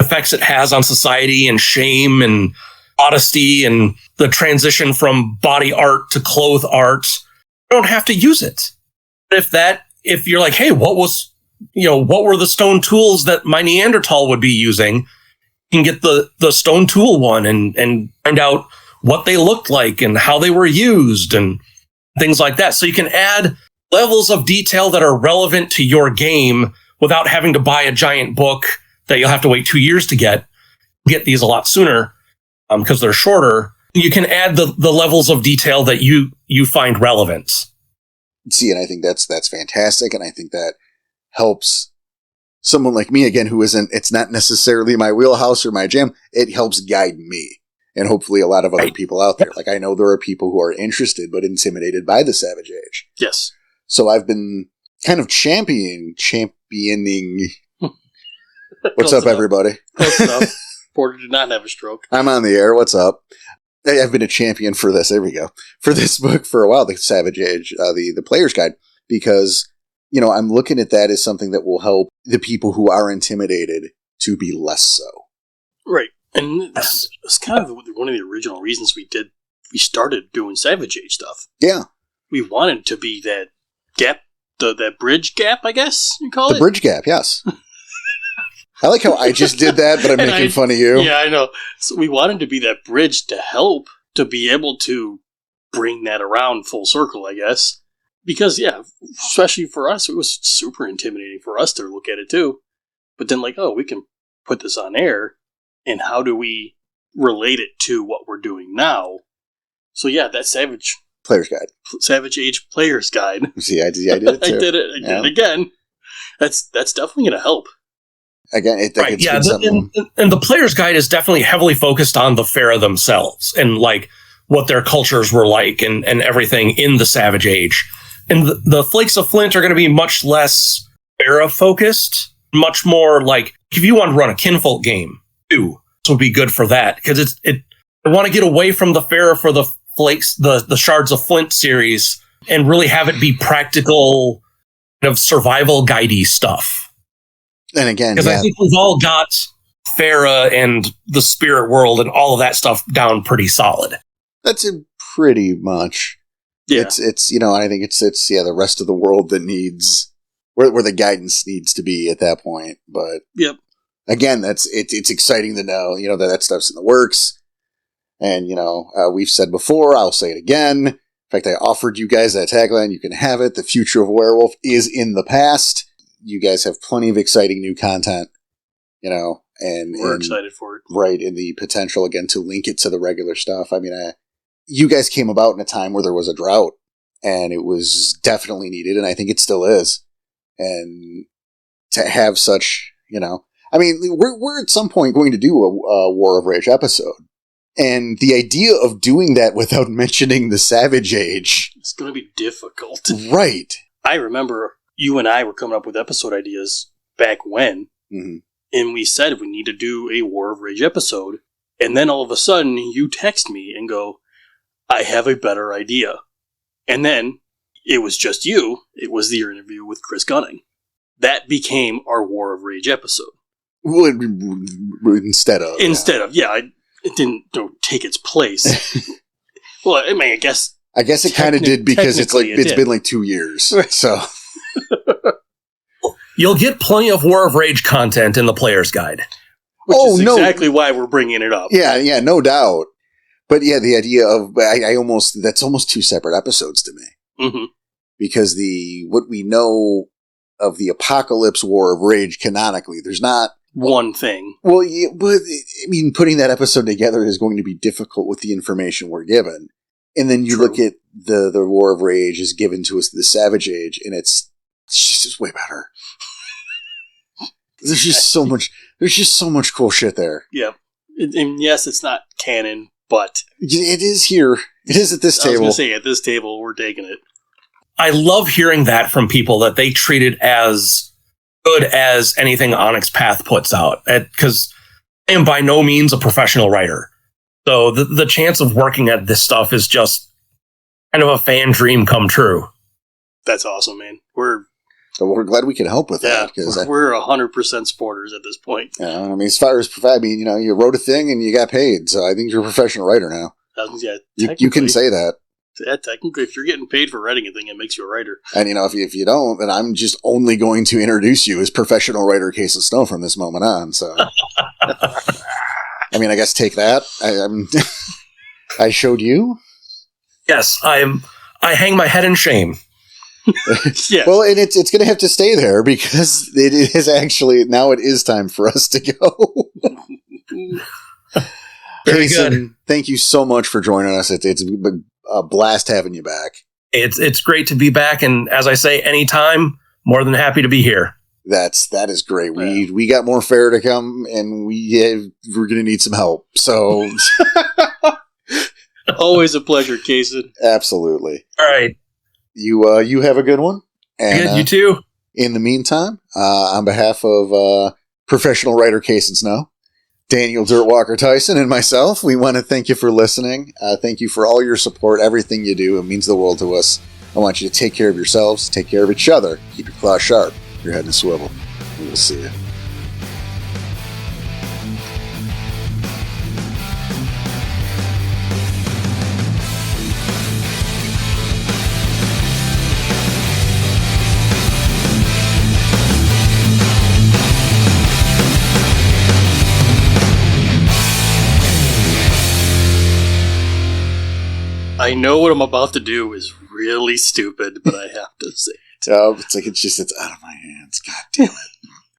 effects it has on society and shame and modesty and the transition from body art to cloth art. You don't have to use it. If you're like, hey, what were the stone tools that my Neanderthal would be using? You can get the stone tool one and find out what they looked like and how they were used and things like that. So you can add levels of detail that are relevant to your game without having to buy a giant book that you'll have to wait 2 years to get these a lot sooner because they're shorter. You can add the levels of detail that you find relevant. See, and I think that's fantastic, and I think that helps someone like me, again, it's not necessarily my wheelhouse or my jam. It helps guide me, and hopefully a lot of other people out there. I know there are people who are interested but intimidated by the Savage Age. Yes. So I've been kind of championing. What's up, everybody? Close enough. Porter did not have a stroke. I'm on the air. What's up? I've been a champion for this. There we go. For this book for a while, the Savage Age, the Player's Guide, because, I'm looking at that as something that will help the people who are intimidated to be less so. Right. And that's kind of one of the original reasons we started doing Savage Age stuff. Yeah. We wanted to be that gap, that bridge gap, I guess you call it? The bridge gap, yes. I like how I just did that, but I'm making fun of you. Yeah, I know. So we wanted to be that bridge to help to be able to bring that around full circle, I guess. Because, yeah, especially for us, it was super intimidating for us to look at it too. But then we can put this on air, and how do we relate it to what we're doing now? So yeah, that Savage Age Player's Guide. See, I did it too. I did it again. That's definitely going to help. Again, right? Yeah, and the Player's Guide is definitely heavily focused on the Fera themselves and what their cultures were like and everything in the Savage Age. And the Flakes of Flint are going to be much less Fera focused, much more if you want to run a Kinfolk game too, this would be good for that because I want to get away from the Fera for Flakes, the Shards of Flint series, and really have it be practical, kind of survival guidey stuff. And again, because I think we've all got Farah and the spirit world and all of that stuff down pretty solid. That's it pretty much. Yeah. It's I think it's the rest of the world that needs where the guidance needs to be at that point. But yep. Again, it's exciting to know, that stuff's in the works. And, we've said before, I'll say it again. In fact, I offered you guys that tagline. You can have it. The future of Werewolf is in the past. You guys have plenty of exciting new content, and we're excited for it. Right. And the potential, again, to link it to the regular stuff. I mean, you guys came about in a time where there was a drought, and it was definitely needed. And I think it still is. And to have such, I mean, we're at some point going to do a War of Rage episode. And the idea of doing that without mentioning the Savage Age... It's going to be difficult. Right. I remember you and I were coming up with episode ideas back when, and we said we need to do a War of Rage episode. And then all of a sudden, you text me and go, I have a better idea. And then, it was just you. It was the interview with Chris Gunning. That became our War of Rage episode. Well, instead of, it didn't take its place. Well, I mean, I guess it kind of did because it's been like 2 years. Right. So you'll get plenty of War of Rage content in the player's guide. Which is exactly why we're bringing it up. Yeah, no doubt. But yeah, the idea of that's almost 2 separate episodes to me. Mm-hmm. Because what we know of the Apocalypse War of Rage canonically, there's not one thing. Well, yeah, but I mean, putting that episode together is going to be difficult with the information we're given. And then you look at the War of Rage is given to us the Savage Age, and it's just way better. There's just so much cool shit there. Yep. And yes, it's not canon, but it is here. It is at this table. I was going to say, at this table, we're taking it. I love hearing that from people, that they treat it as good as anything Onyx Path puts out. Because I am by no means a professional writer. So the chance of working at this stuff is just kind of a fan dream come true. That's awesome, man. We're glad we can help with that. Because we're 100% supporters at this point. Yeah, I mean, as far as you wrote a thing and you got paid, so I think you're a professional writer now. Yeah, you can say that. Yeah, technically, if you're getting paid for writing a thing, it makes you a writer. And, if you don't, then I'm just only going to introduce you as professional writer Cason Snow from this moment on, so... I mean, I guess take that. I showed you? Yes, I hang my head in shame. Yeah. Well, and it's going to have to stay there, because it is actually... Now it is time for us to go. Very Cason, good. Thank you so much for joining us. It's a blast having you back. It's great to be back, and as I say, anytime, more than happy to be here. That is great. We got more fair to come, and we're going to need some help. So always a pleasure, Cason. Absolutely. All right. You have a good one. And, good, you too. In the meantime, on behalf of professional writer Cason Snow, Daniel Dirtwalker Tyson, and myself, we want to thank you for listening. Thank you for all your support, everything you do. It means the world to us. I want you to take care of yourselves, take care of each other, keep your claws sharp, your head in a swivel. We will see you. I know what I'm about to do is really stupid, but I have to say it. It's out of my hands. God damn it.